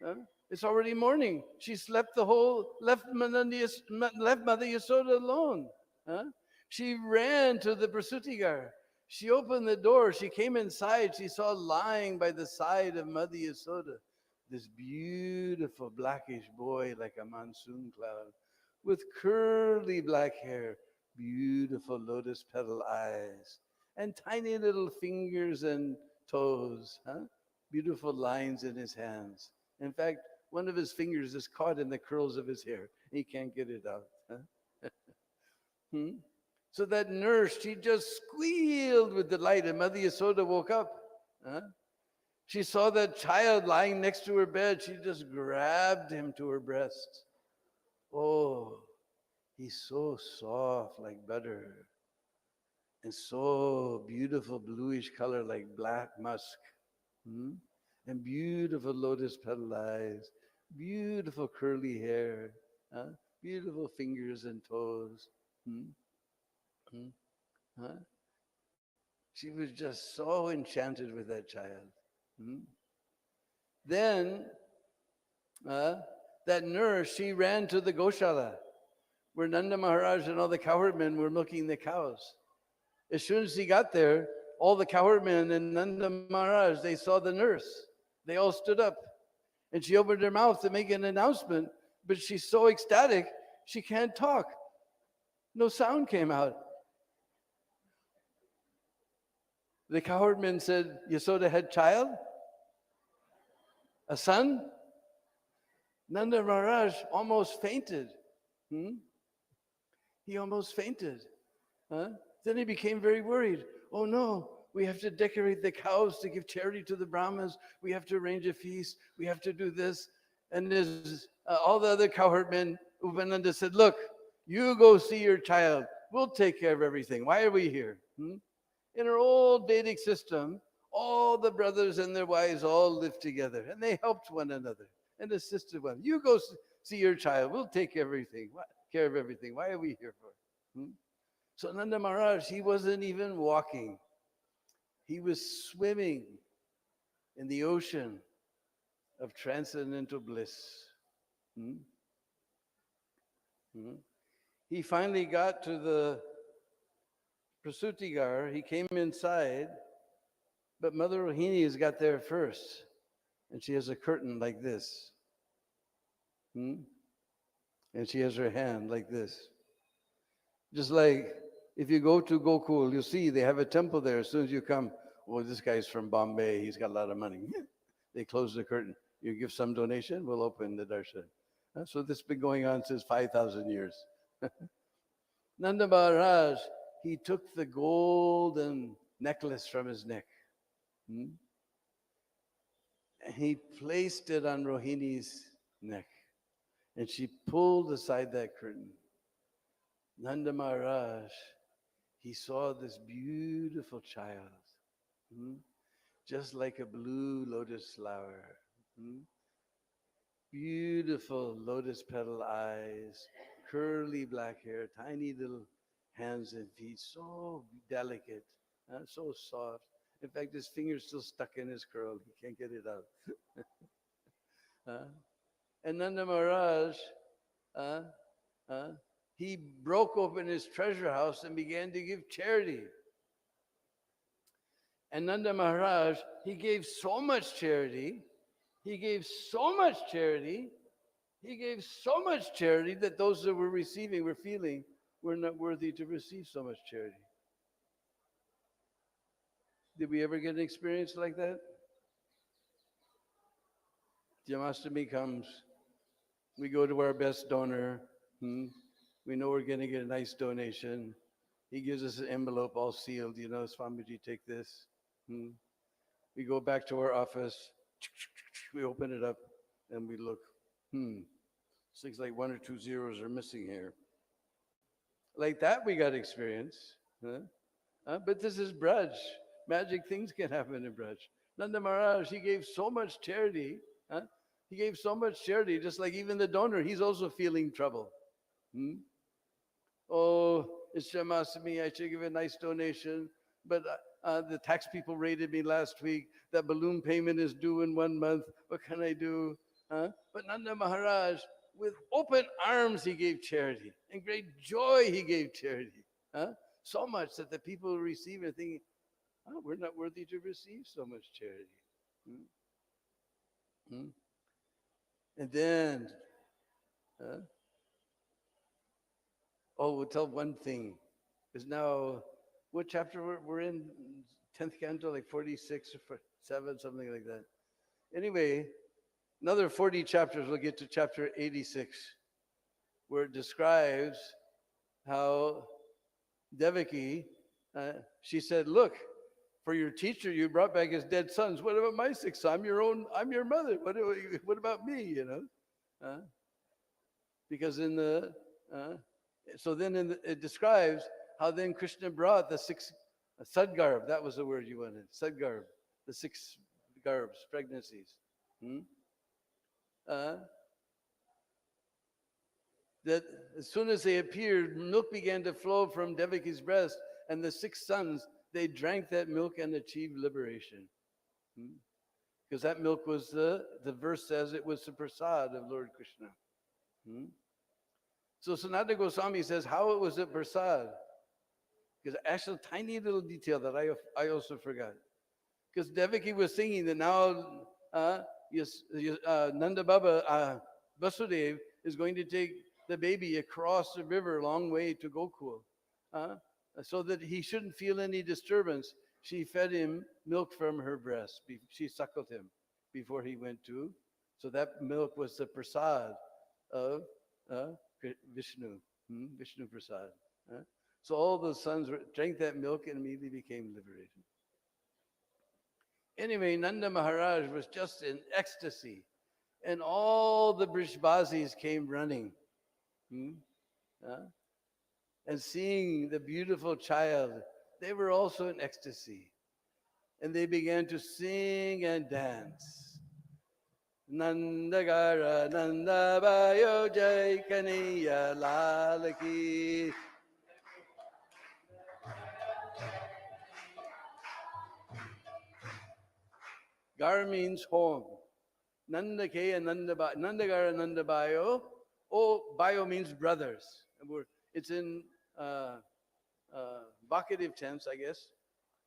Huh? It's already morning. She slept the whole, left Mother Yasoda alone. Huh? She ran to the Prasutigar. She opened the door. She came inside. She saw lying by the side of Mother Yasoda this beautiful blackish boy like a monsoon cloud with curly black hair, beautiful lotus petal eyes, and tiny little fingers and toes, beautiful lines in his hands. In fact, one of his fingers is caught in the curls of his hair. He can't get it out. So that nurse, she just squealed with delight, and Mother Yasoda woke up. She saw that child lying next to her bed. She just grabbed him to her breast. Oh, he's so soft like butter, and so beautiful bluish color like black musk. And beautiful lotus petal eyes, beautiful curly hair, beautiful fingers and toes. Huh? She was just so enchanted with that child. Then that nurse, she ran to the Goshala where Nanda Maharaj and all the cowherdmen were milking the cows. As soon as he got there, all the cowherdmen and Nanda Maharaj, they saw the nurse. They all stood up. And she opened her mouth to make an announcement, but she's so ecstatic, she can't talk. No sound came out. The cowherdman said, Yasoda had child? A son? Nanda Maharaj almost fainted. He almost fainted. Then he became very worried. Oh no, we have to decorate the cows to give charity to the Brahmins. We have to arrange a feast. We have to do this. And there's all the other cowherdmen, Upananda said, look, you go see your child. We'll take care of everything. Why are we here? In our old Vedic system, all the brothers and their wives all lived together, and they helped one another and assisted one. You go see your child. We'll take care of everything. Why are we here for? So Nanda Maharaj, he wasn't even walking. He was swimming in the ocean of transcendental bliss. He finally got to the Prasutigar. He came inside, but Mother Rohini has got there first. And she has a curtain like this. And she has her hand like this. Just like if you go to Gokul, you'll see they have a temple there. As soon as you come, well, this guy's from Bombay. He's got a lot of money. They close the curtain. You give some donation, we'll open the darshan. So this has been going on since 5,000 years. Nanda Maharaj, he took the golden necklace from his neck. And he placed it on Rohini's neck. And she pulled aside that curtain. Nanda Maharaj, he saw this beautiful child, just like a blue lotus flower. Beautiful lotus petal eyes, curly black hair, tiny little hands and feet, so delicate, so soft. In fact, his finger's still stuck in his curl. He can't get it out. And Nanda Maharaj, he broke open his treasure house and began to give charity. And Nanda Maharaj, he gave so much charity, he gave so much charity that those that were receiving were feeling were not worthy to receive so much charity. Did we ever get an experience like that? Janmashtami comes, we go to our best donor. We know we're going to get a nice donation. He gives us an envelope all sealed, Swamiji, take this. We go back to our office, we open it up, and we look. Things like 1 or 2 zeros are missing here. Like that, we got experience. But this is Braj. Magic things can happen in Braj. Nanda Maharaj, he gave so much charity. He gave so much charity, just like even the donor, he's also feeling trouble. Oh, it's Janmashtami, I should give a nice donation, but the tax people raided me last week. That balloon payment is due in 1 month. What can I do? But Nanda Maharaj, with open arms, he gave charity. And great joy, he gave charity. So much that the people who receive it thinking, we're not worthy to receive so much charity. And then, we'll tell one thing. Is now, what chapter we're in? 10th canto, like 46 or 7, something like that. Anyway, another 40 chapters, we'll get to chapter 86, where it describes how Devaki, she said, look, for your teacher, you brought back his dead sons. What about my 6? I'm your mother. What about me, Because in the, it describes how then Krishna brought the 6 sadgarb. That was the word you wanted. Sadgarb, the 6 garbs, pregnancies. That as soon as they appeared, milk began to flow from Devaki's breast, and the 6 sons, they drank that milk and achieved liberation. Because that milk was the verse says it was the prasad of Lord Krishna. So Sanatana Goswami says how it was a prasad. Because actually, tiny little detail that I also forgot. Because Devaki was singing that now Nanda Baba, Vasudev, is going to take the baby across the river a long way to Gokul. So that he shouldn't feel any disturbance. She fed him milk from her breast. She suckled him before he went to. So that milk was the prasad of Vishnu, Vishnu prasad. So all the sons drank that milk and immediately became liberated. Anyway, Nanda Maharaj was just in ecstasy. And all the Brishbazis came running. And seeing the beautiful child, they were also in ecstasy. And they began to sing and dance. Nandagara Nandabayo Jai Kaniya Lalaki. Gar means home. Nandake and Nandagara Nandabayo. Bayo means brothers. It's in vocative tense, I guess.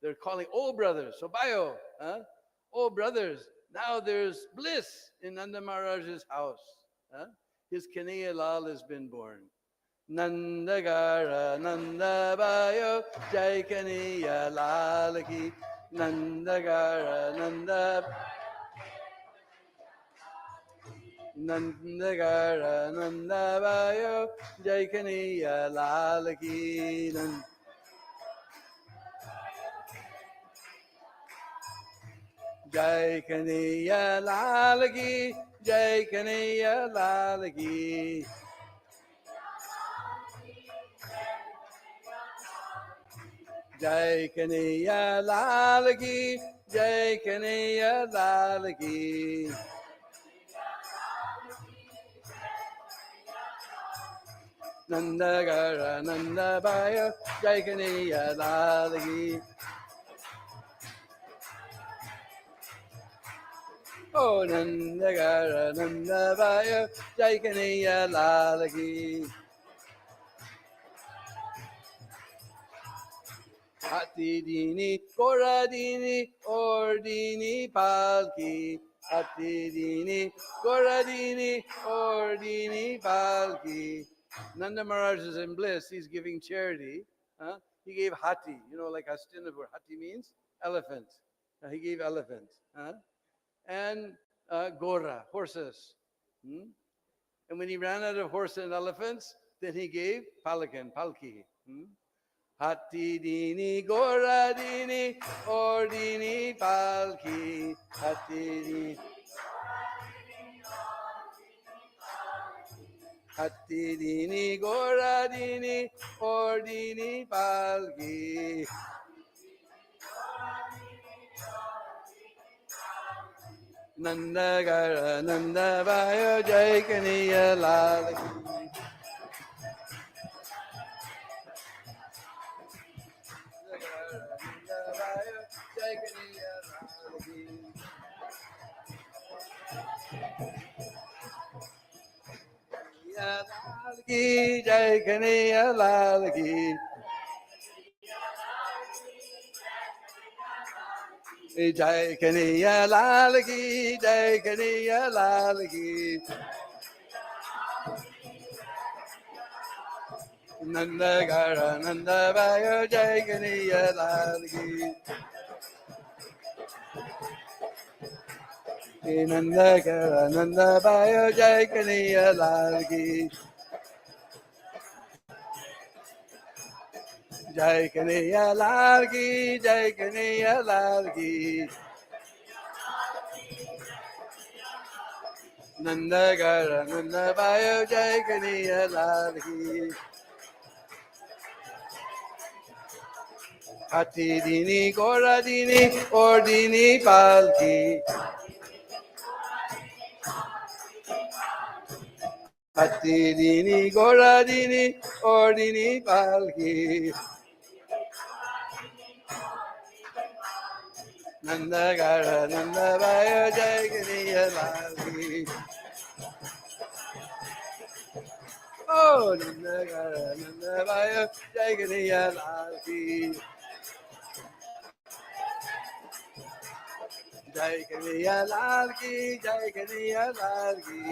They're calling, brothers, so Bayo, brothers. Now there's bliss in Nanda Maharaj's house. His Kanaya Lal has been born. Nandagara Nandabayo Jai Kanaya Lalaki. Nandagara Nandagara Nandabayo Jai Kanaya Lalaki. Jai Kanaya Lalaki, Jai Kanaya Lalaki. Jai Kanaya Lalaki, Jai Kanaya Lalaki. Nandagara Nandabaya, Jai Kanaya Lalaki. Oh, Nandagara Nandabaya, Jai Kanaya Lalaki. Hati Dini, Kora Dini, Or Dini Palki. Hati Dini, Kora Dini, Or Dini Palki. Nanda Maharaj is in bliss. He's giving charity. He gave Hati, like Hastinapur. Hati means elephant. He gave elephant. And Gora, horses. Hmm? And when he ran out of horse and elephants, then he gave palki. Hmm? Hati dini Gora dini or dini palki. Hati dini. Hati dini Gora dini or dini palki. Nanda Gara Nanda Vayo Jai Kaniya Lal Ki. Nanda Vayo Jai Kaniya Lal Ki. Jai Kaniya Lal Ki. Jai Kaniya Lal Ki. Jai Kaniya Lal Ki. Nanda Gara Nanda Vayo Jai Kaniya Lal Ki. Nanda Gara Nanda Vayo Jai Kaniya Lal Ki. Jai Kaniya Lal Ki. Jai Kaniya Lal Ki. Nanda Gara Nanda Vayo Jai Kaniya Lal Ki. Hati dini Gora dini or dini palki. Hati dini Gora dini or dini palki. Nanda Gara Nanda Vayo Jai Kaniya Lal Ki. Oh, Nanda Gara Nanda Vayo Jai Kaniya Lal Ki. Jai Kaniya Lal Ki. Jai Kaniya Lal Ki.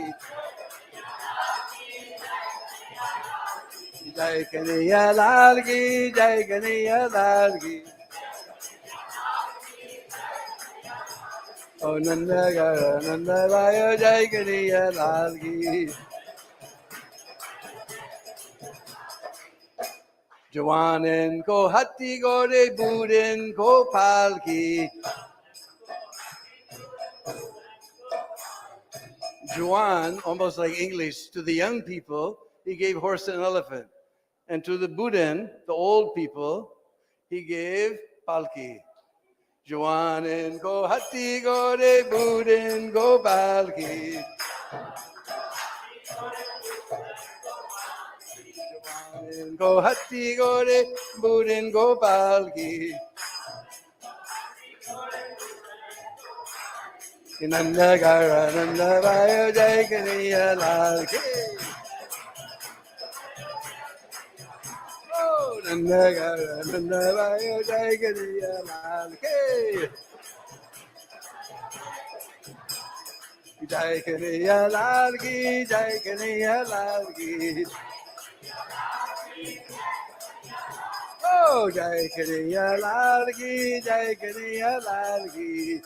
Jai Kaniya Lal Ki. Jai Kaniya Lal Ki. Oh, Nanda Gara Nanda Vayo Jai Kaniya Lal Ki. Jawanin ko hati gore budin ko palki. Juan, almost like English, to the young people, he gave horse and elephant. And to the Budin, the old people, he gave palki. Juanin ko hati gore budin ko palki. Juanin ko hati gore budin ko palki. Nanda Gara Nanda Vayo Jai Kaniya Lal Ki. Oh, Nanda Gara Nanda Vayo Jai Kaniya Lal Ki. Jai Kaniya Lal Ki. Jai Kaniya Lal Ki. Oh, Jai Kaniya Lal Ki. Jai Kaniya Lal Ki.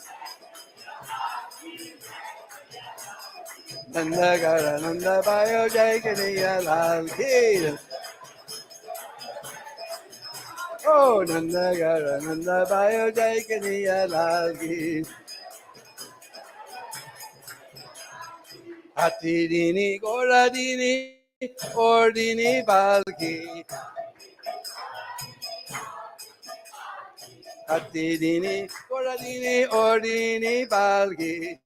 Nanda Gara Nanda Vayo Jai Kaniya Lal Ki. Oh, Nanda Gara Nanda Vayo Jai Kaniya Lal Ki. Hati dini Gora dini or dini palki. Hati dini Gora dini or dini palki.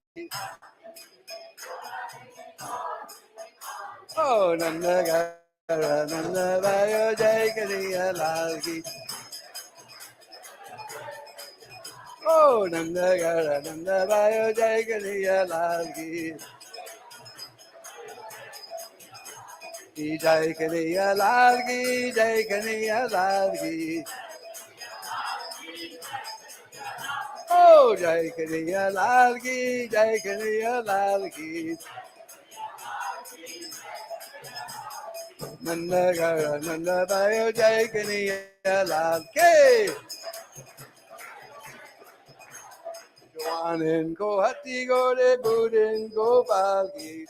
Oh, Nanda Gara Nanda Vayo Jai Kaniya Lal Ki. Oh, Nanda Gara Nanda Vayo Jai Kaniya Lal Ki. Jai Kaniya Lal Ki. Jai Kaniya Lal Ki. Oh, Jai Kaniya Lal Ki. Jai Kaniya Lal Ki. Nanda Gara Nanda Vayo Jai Kaniya Lal Ki. Johanan ko hati gore budin Gopal ki.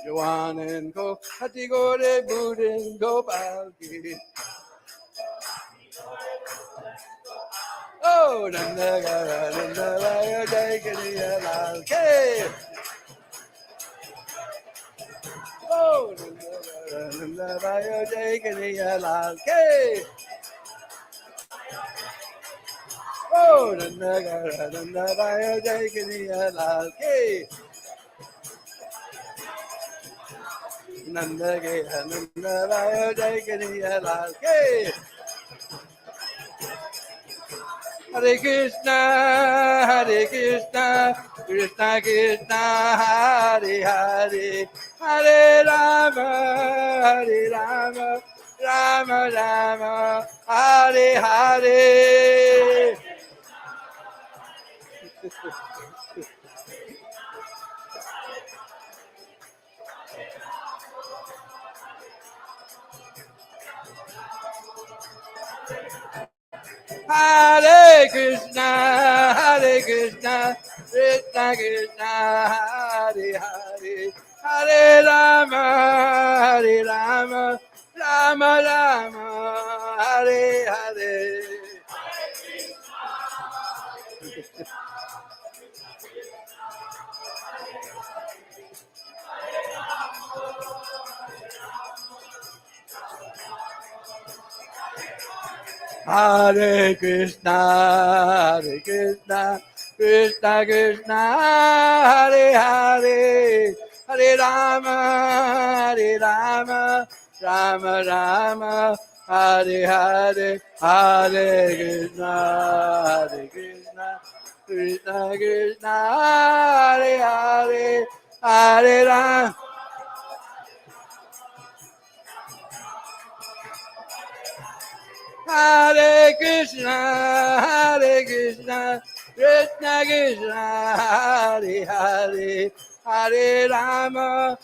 Johanan ko hati gore budin Gopal ki. Oh, Nanda Vaya Jai Kariya Lal Ke. Oh, Nanda Vaya Jai Kariya Lal Ke. Oh, Nanda Vaya Jai Kariya Lal Ke. Nanda Vaya Jai Kariya Lal Ke. Hare Krishna, Krishna Krishna, Hare Hare, Hare Rama, Rama Rama, Hare Hare. Hare Krishna, Krishna Krishna, Hare Hare, Hare Rama, Rama Rama, Hare Hare. Hare Krishna, Krishna Krishna, Hare Hare, Hare Rama, Rama Rama, Hare Hare, Hare Krishna, Krishna Krishna, Hare Hare, Hare Rama. Hare Krishna, Krishna Krishna, Hare Hare, Hare Rama,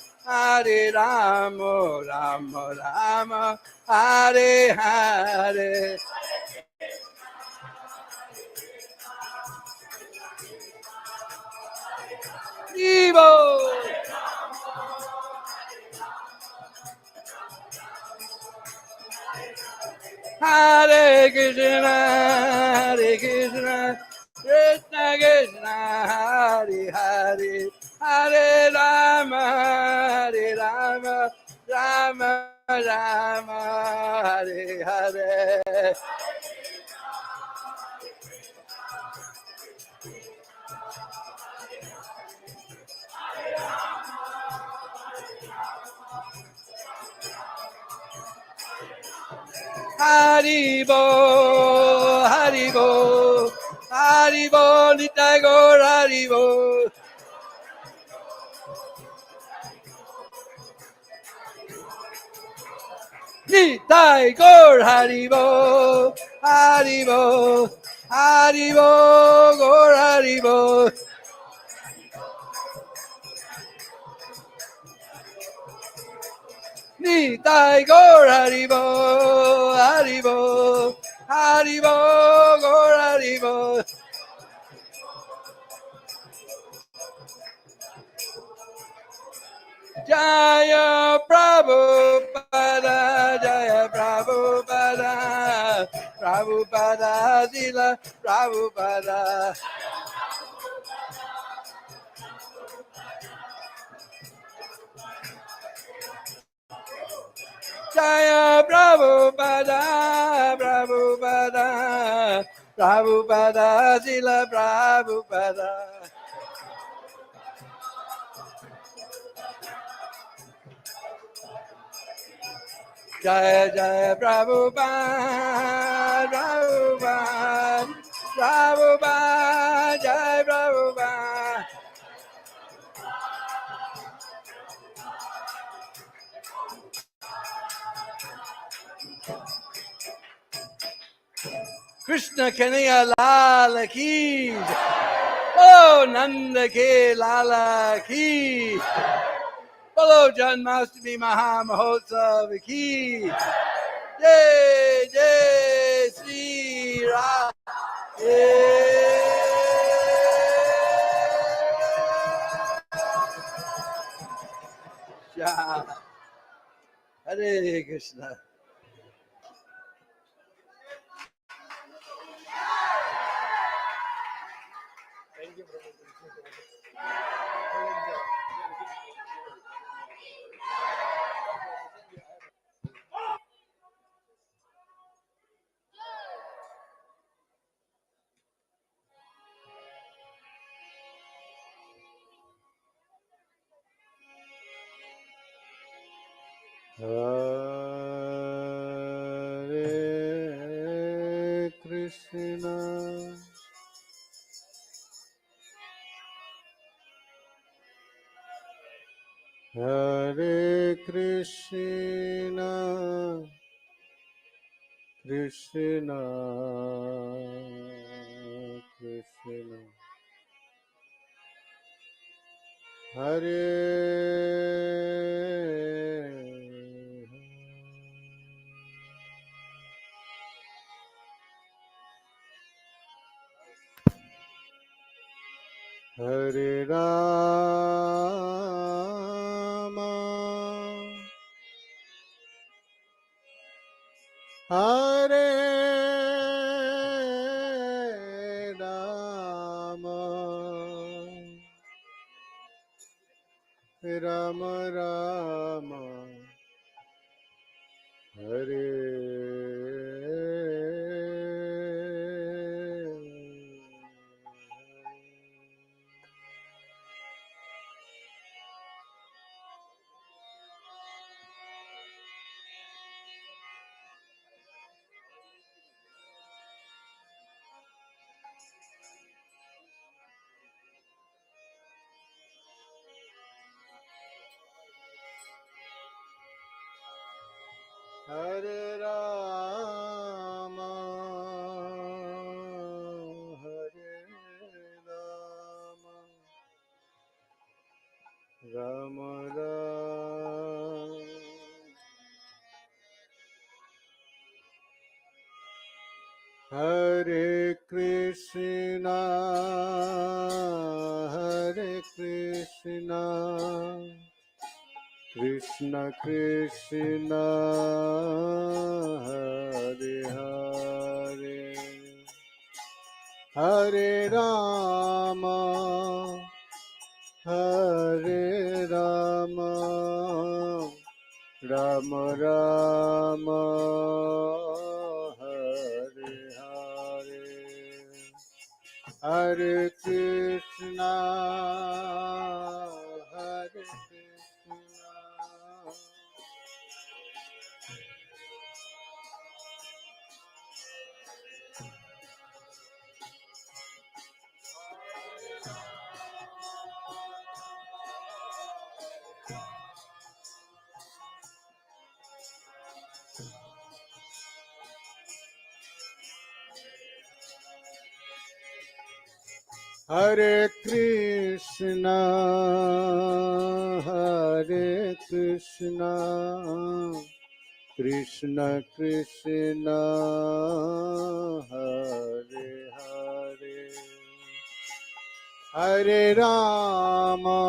Rama Rama, Hare Hare. Devo. Hare Krishna, Krishna Krishna, Hare Hare, Hare Rama, Rama Rama, Hare Hare. Haribo, Haribo, Haribo, Nitagor, Haribo. Nitai Gaur Haribo, Haribo, Haribo, Gaur Haribo. Nitai Gaur Haribo, Haribo, Haribo, Gaur Haribo. Jaya Prabhupada, Jaya Prabhupada, Prabhupada, Sila Prabhupada. Jaya Prabhupada, Prabhupada, Prabhupada, Sila Prabhupada. Jaya Jaya Prabhupada, Prabhupada, Prabhupada, Jaya Prabhupada. Krishna Kanhaiya Lal ki. Oh Nanda ke Lala ki. Bolo Janmashtami Maha Mahotsav ki. Jai Jai Sri Hare Krishna. Hare Krishna, Hare Krishna, Krishna Krishna, Hare Hare Rama, Hare Rama, Rama Rama, Hare Hare Rama, Hare Rama, Rama Rama, Hare Krishna, Hare Krishna, Krishna Krishna, Hare Hare, Hare Rama, Hare Rama, Rama Rama, Hare Hare, Hare Krishna, Hare Krishna, Hare Krishna, Hare Krishna, Krishna Krishna, Hare Hare, Hare Rama,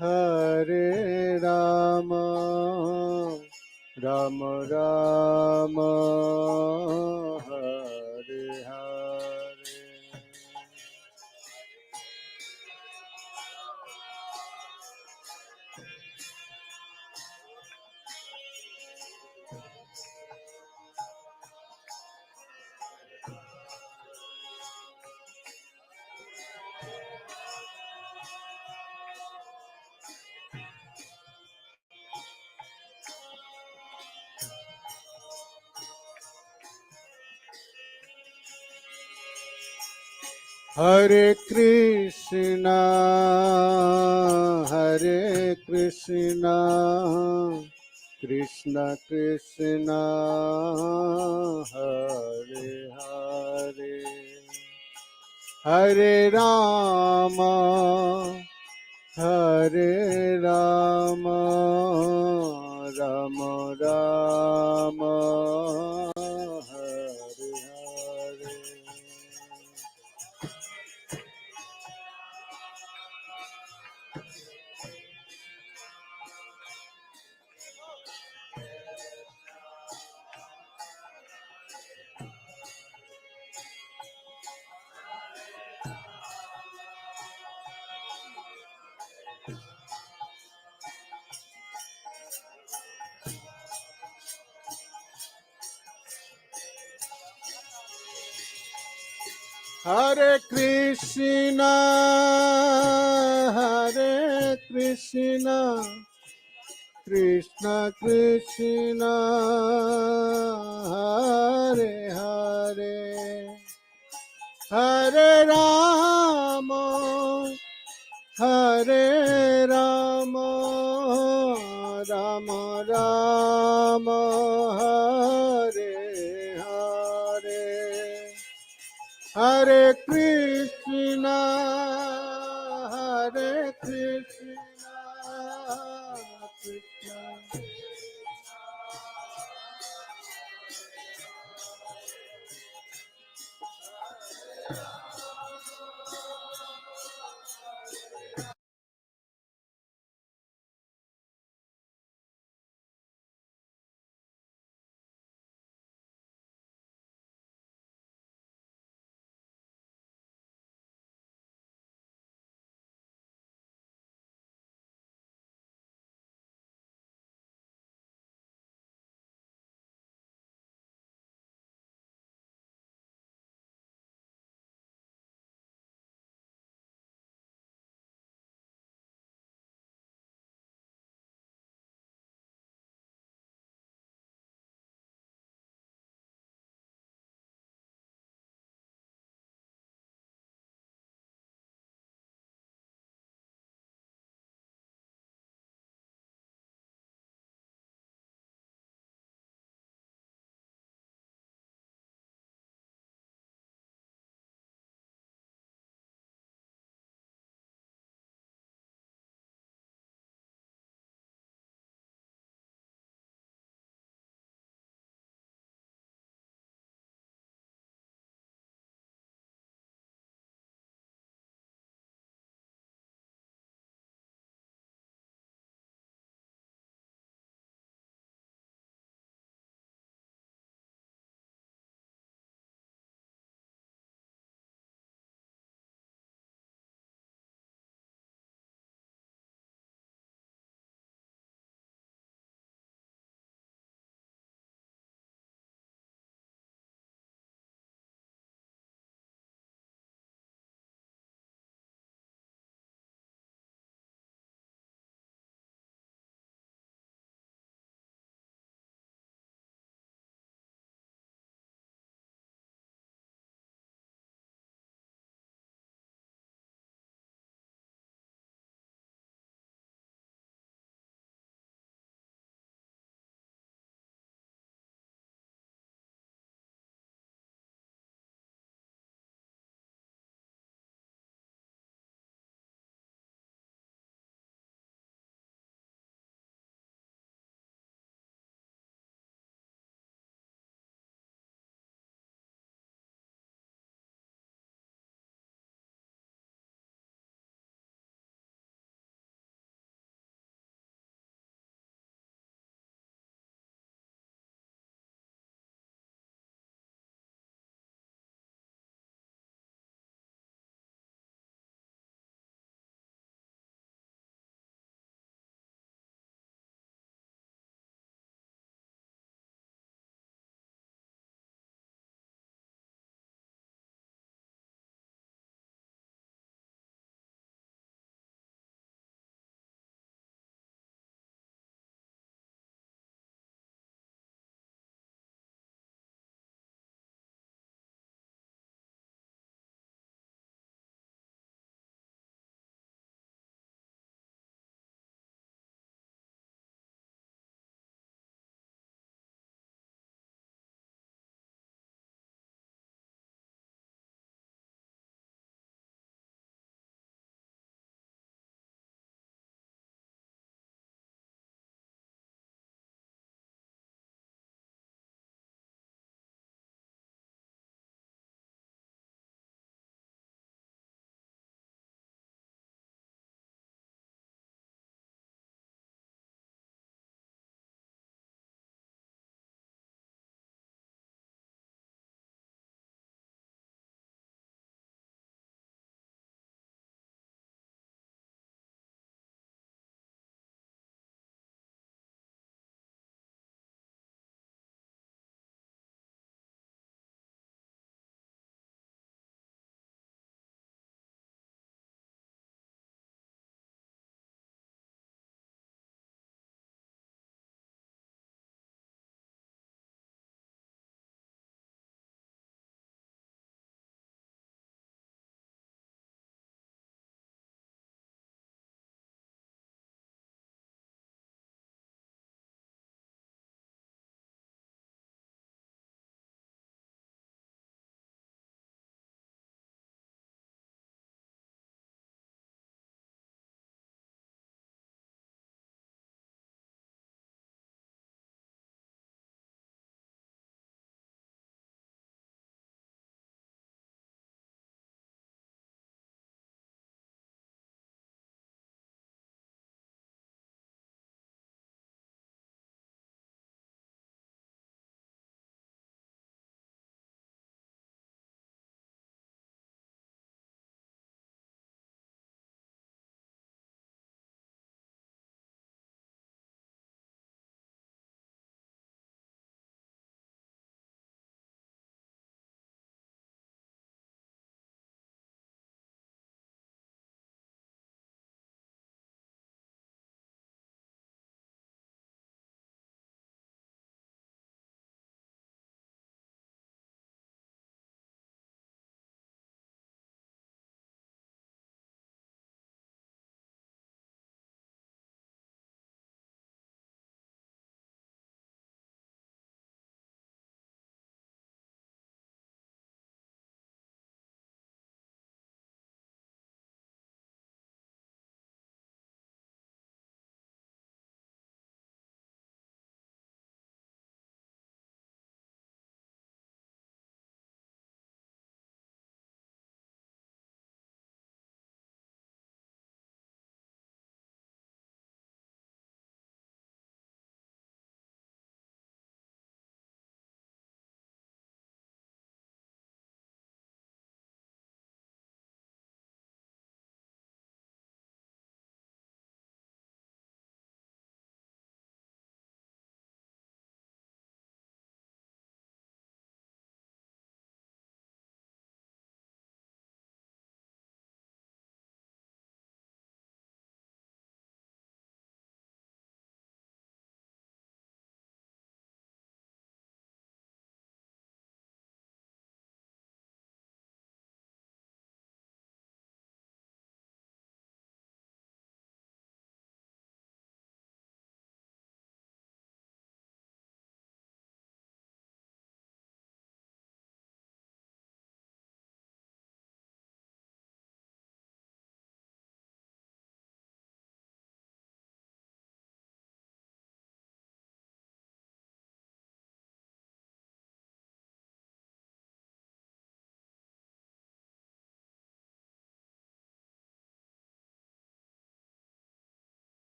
Hare Rama, Rama Rama, Hare Hare, Hare Krishna, Hare Krishna, Krishna Krishna, Hare Hare, Hare Rama, Hare Rama, Rama Rama, Hare Hare. Hare Krishna, Hare Krishna, Krishna Krishna, Hare Hare, Hare Rama, Hare Rama, Rama Rama, Hare Hare, Hare Krishna, Hare Krishna, Krishna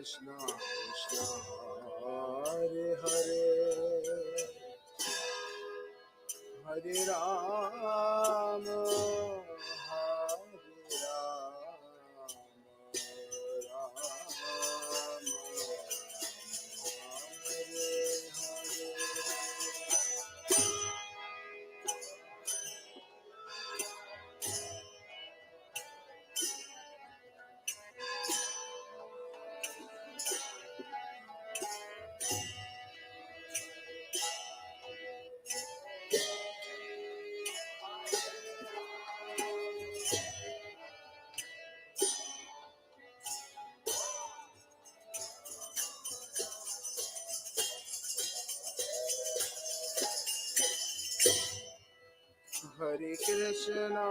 Krishna Krishna Hare Hare Hare Rama Hare Krishna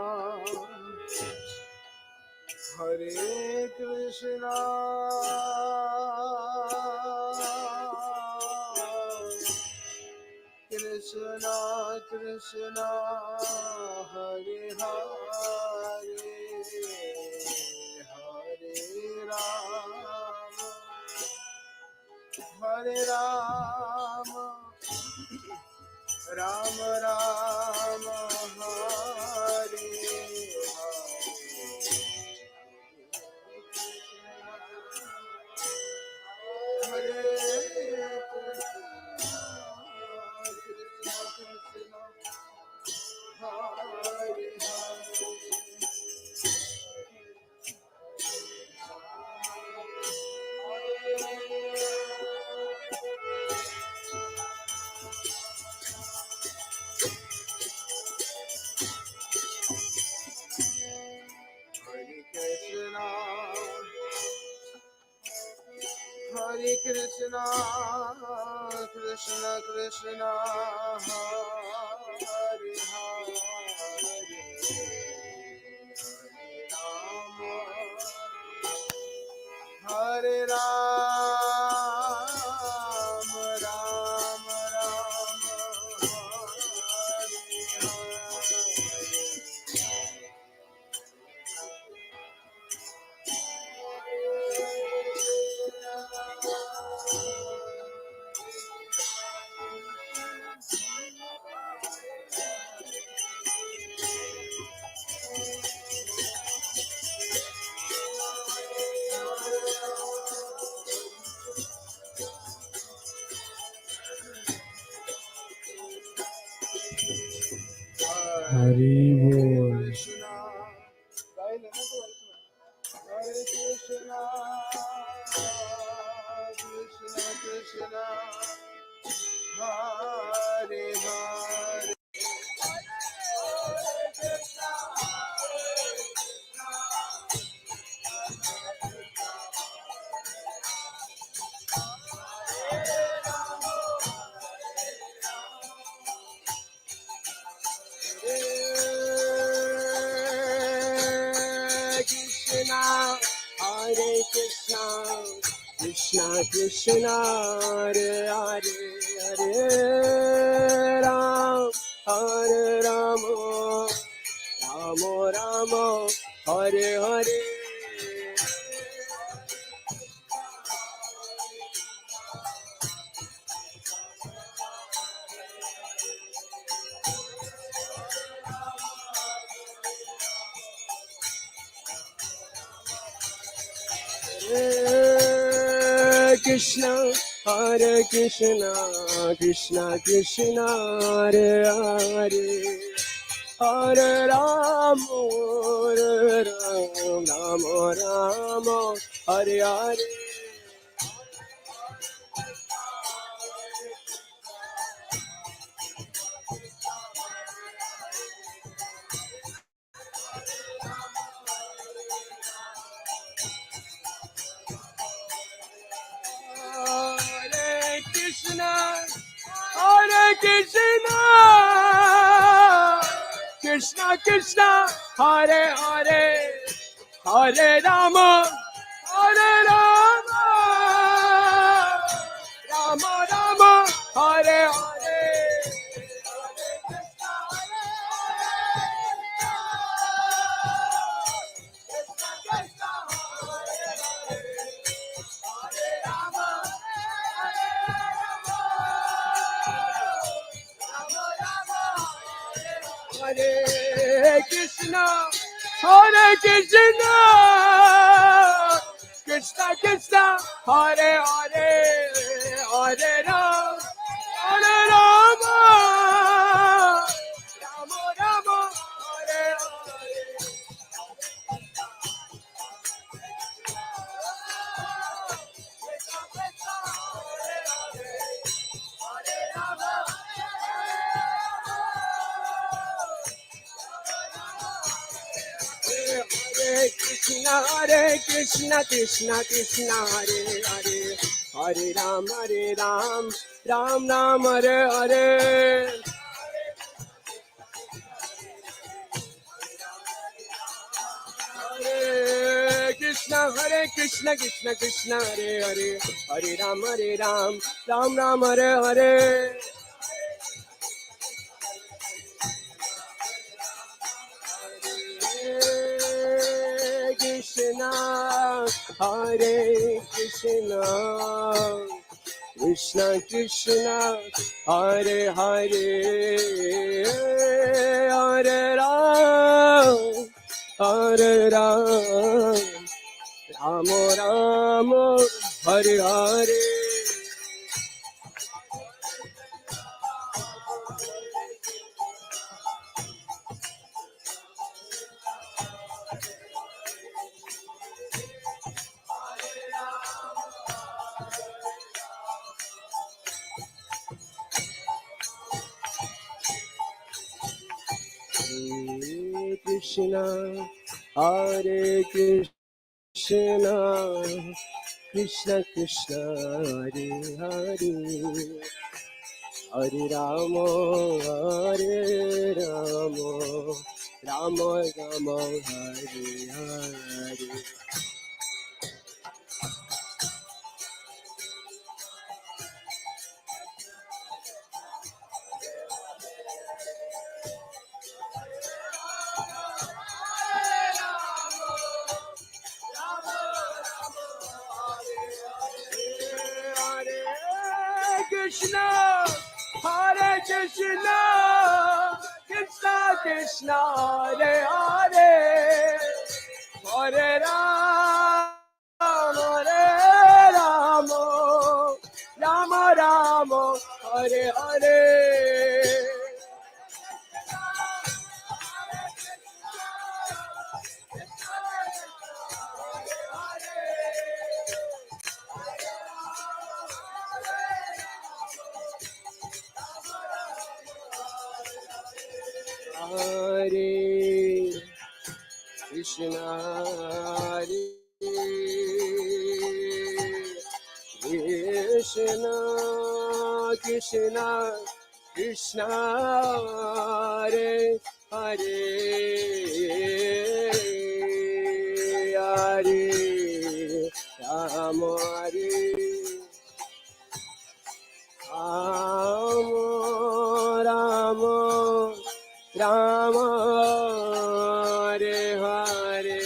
Hare Krishna Krishna Krishna Hare Hare Hare Rama Ram Ram Hare Hare Hare Krishna Krishna Krishna Hare Hare Hare Ram Ram Ram Hari Bol. Hare Krishna, Krishna Krishna, Hare Hare. Krishna, Hare Krishna, Krishna Krishna, Hare Hare, Hare Ram, Hare Rama, Rama Rama, Hare Hare. Krishna, Hare Krishna, Krishna Krishna, Hare Hare, Hare Rama, Rama Rama, Hare Hare. Hare Krishna, Hare Krishna, Krishna Krishna, Hare Hare, Hare Rama, Hare Rama, Rama Rama, Hare Hare. Hare Krishna, Hare Krishna, Krishna Krishna, Hare Hare, Hare Ram, Hare Rama, Rama Rama, Hare Hare. Hare Krishna, Krishna Krishna, Hare Hare, Hare Ram, Ram Ram, Hare Hare. Hare Krishna, Krishna Krishna, Hare Hare, Hare Ram, Ram Ram, Hare Hare. Krishna, Hare Krishna, Krishna Krishna, Hare Hare, Hare Ram, Hare Ram, Rama Rama, Hare Hare. Hare Krishna, Hare Krishna, Krishna Krishna, Hare Hare, Hare Rama, Hare Rama, Rama Rama, Hare Hare. Hare Krishna, Hare Krishna, Krishna Krishna, Hare Hare, Hare Ram, Hare Rama, Rama Rama, Hare Hare. Hare Krishna, Hare Krishna, Krishna Krishna, Hare Hare, Hare Rama, Hare Rama, Rama, Hare Hare.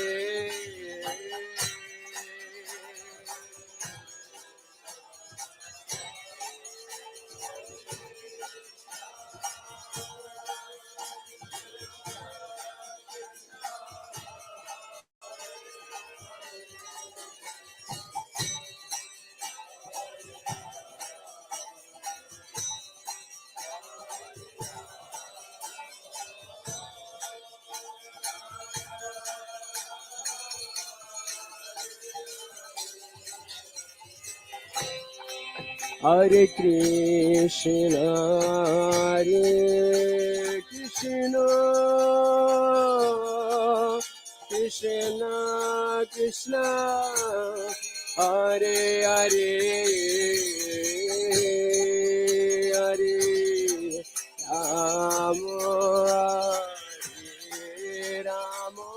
Hare Krishna, Hare Krishna, Krishna Krishna, Hare Hare, Hare Rama, Hare Rama,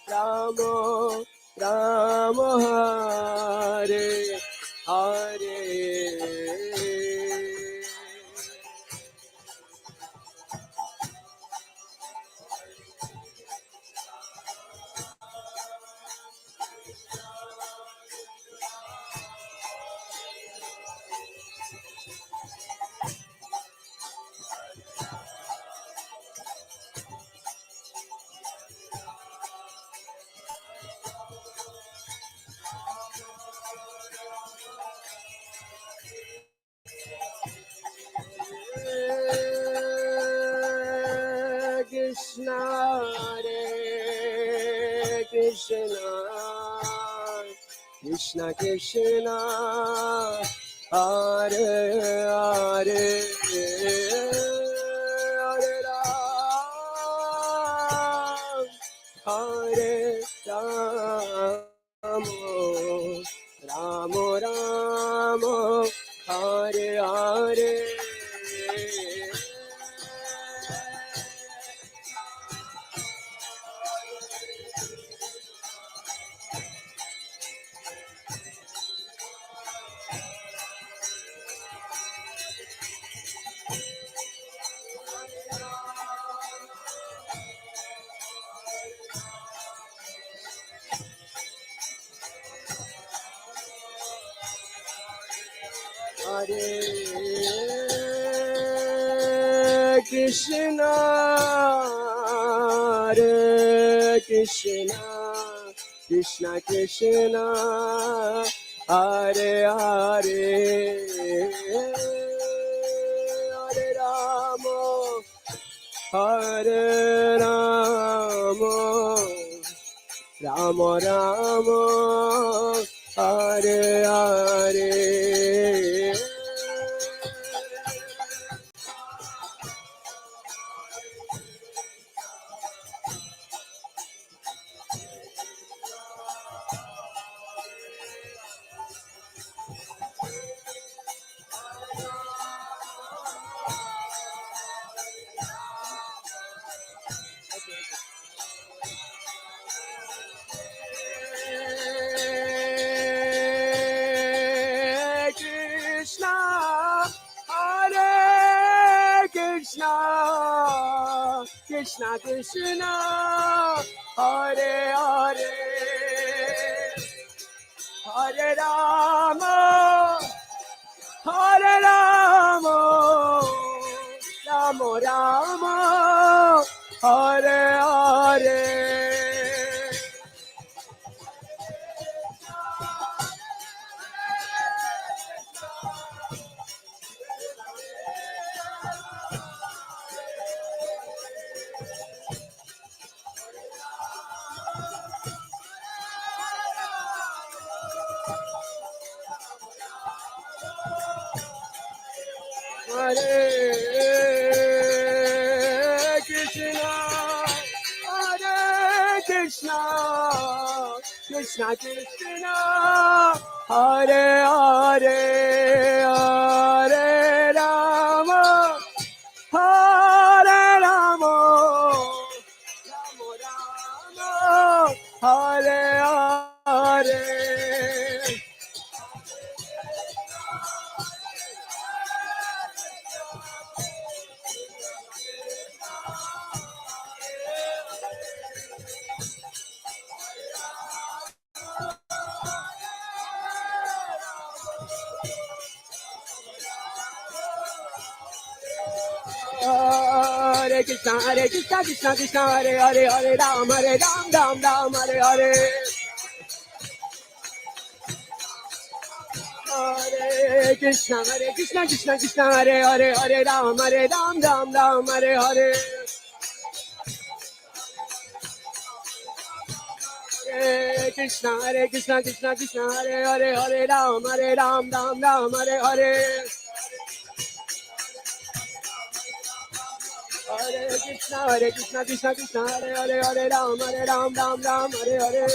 Rama Rama, Hare Hare. Krishna, Hare Krishna, Krishna Krishna, Hare Hare, Hare Ram, Hare Ram, Ram Ram, Hare Hare. Hare Krishna, Hare Krishna, Krishna Krishna, Hare Hare, Hare Rama, Hare Rama, Rama Rama, Hare Hare. Krishna, Hare Krishna, Krishna Krishna, Hare Hare, Hare Rama, Hare Rama, Rama Rama, Hare Hare. Hare Krishna, Hare Krishna, Krishna Krishna, Hare Hare, Hare Rama, Hare Rama, Rama Rama, Hare Hare. Hare Krishna, Krishna Krishna, Hare Hare, Hare Ram, Ram Ram, Hare Hare. Hare Krishna, Krishna Krishna, Hare Hare, Hare Ram, Ram Ram, Hare Hare. Hare Krishna Krishna Krishna Hare Hare Hare Ram Ram Ram Hare Hare Hare Krishna Krishna Hare Hare Hare Ram Ram Hare Hare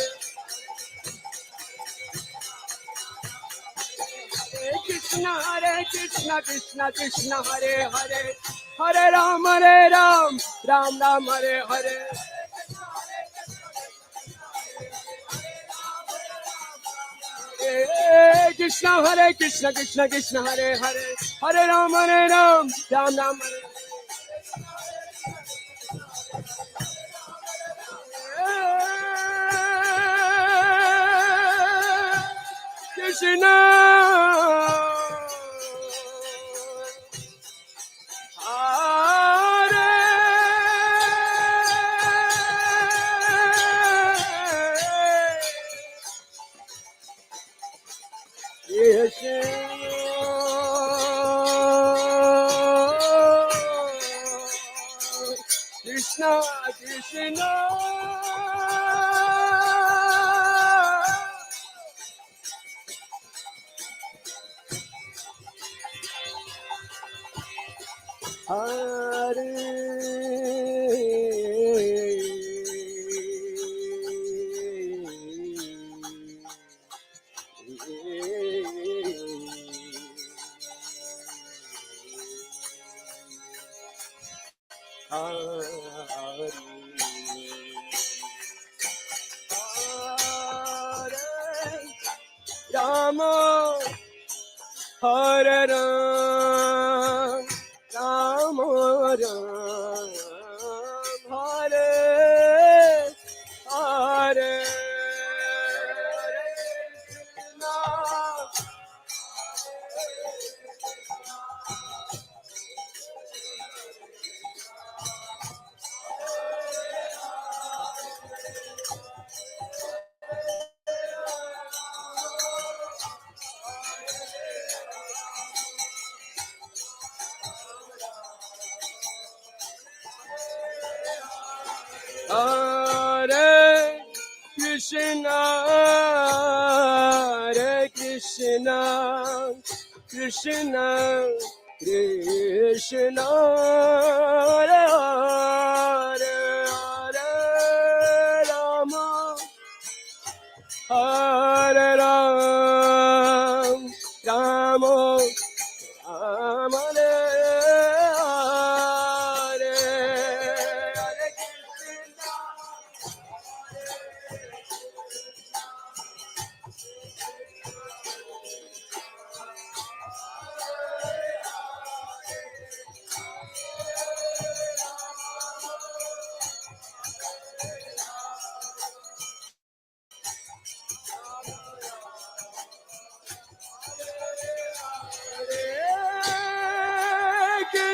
Hare Krishna Krishna Hare Hare Hare Ram Ram Hare Hare Hare Krishna Krishna Hare Hare Hare Ram Ram Hare Krishna Krishna Krishna Rama Hare Ram Rama Ram Hare Hare Hare Krishna Krishna Krishna Hare Hare Hare Rama Hare Ram Rama Rama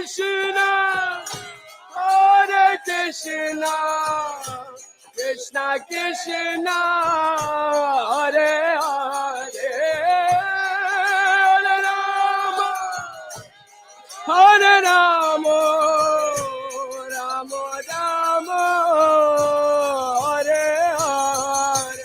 Krishna, Hare Krishna, Krishna Krishna, Hare Hare, Hare Rama, Hare Rama, Rama Rama, Hare Hare.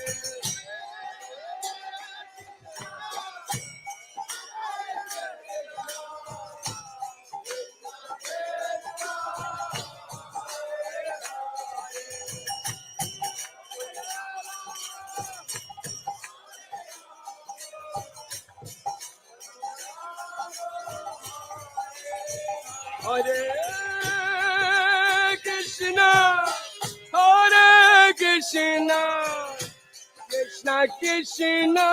Hare Krishna, Hare Krishna, Krishna Krishna,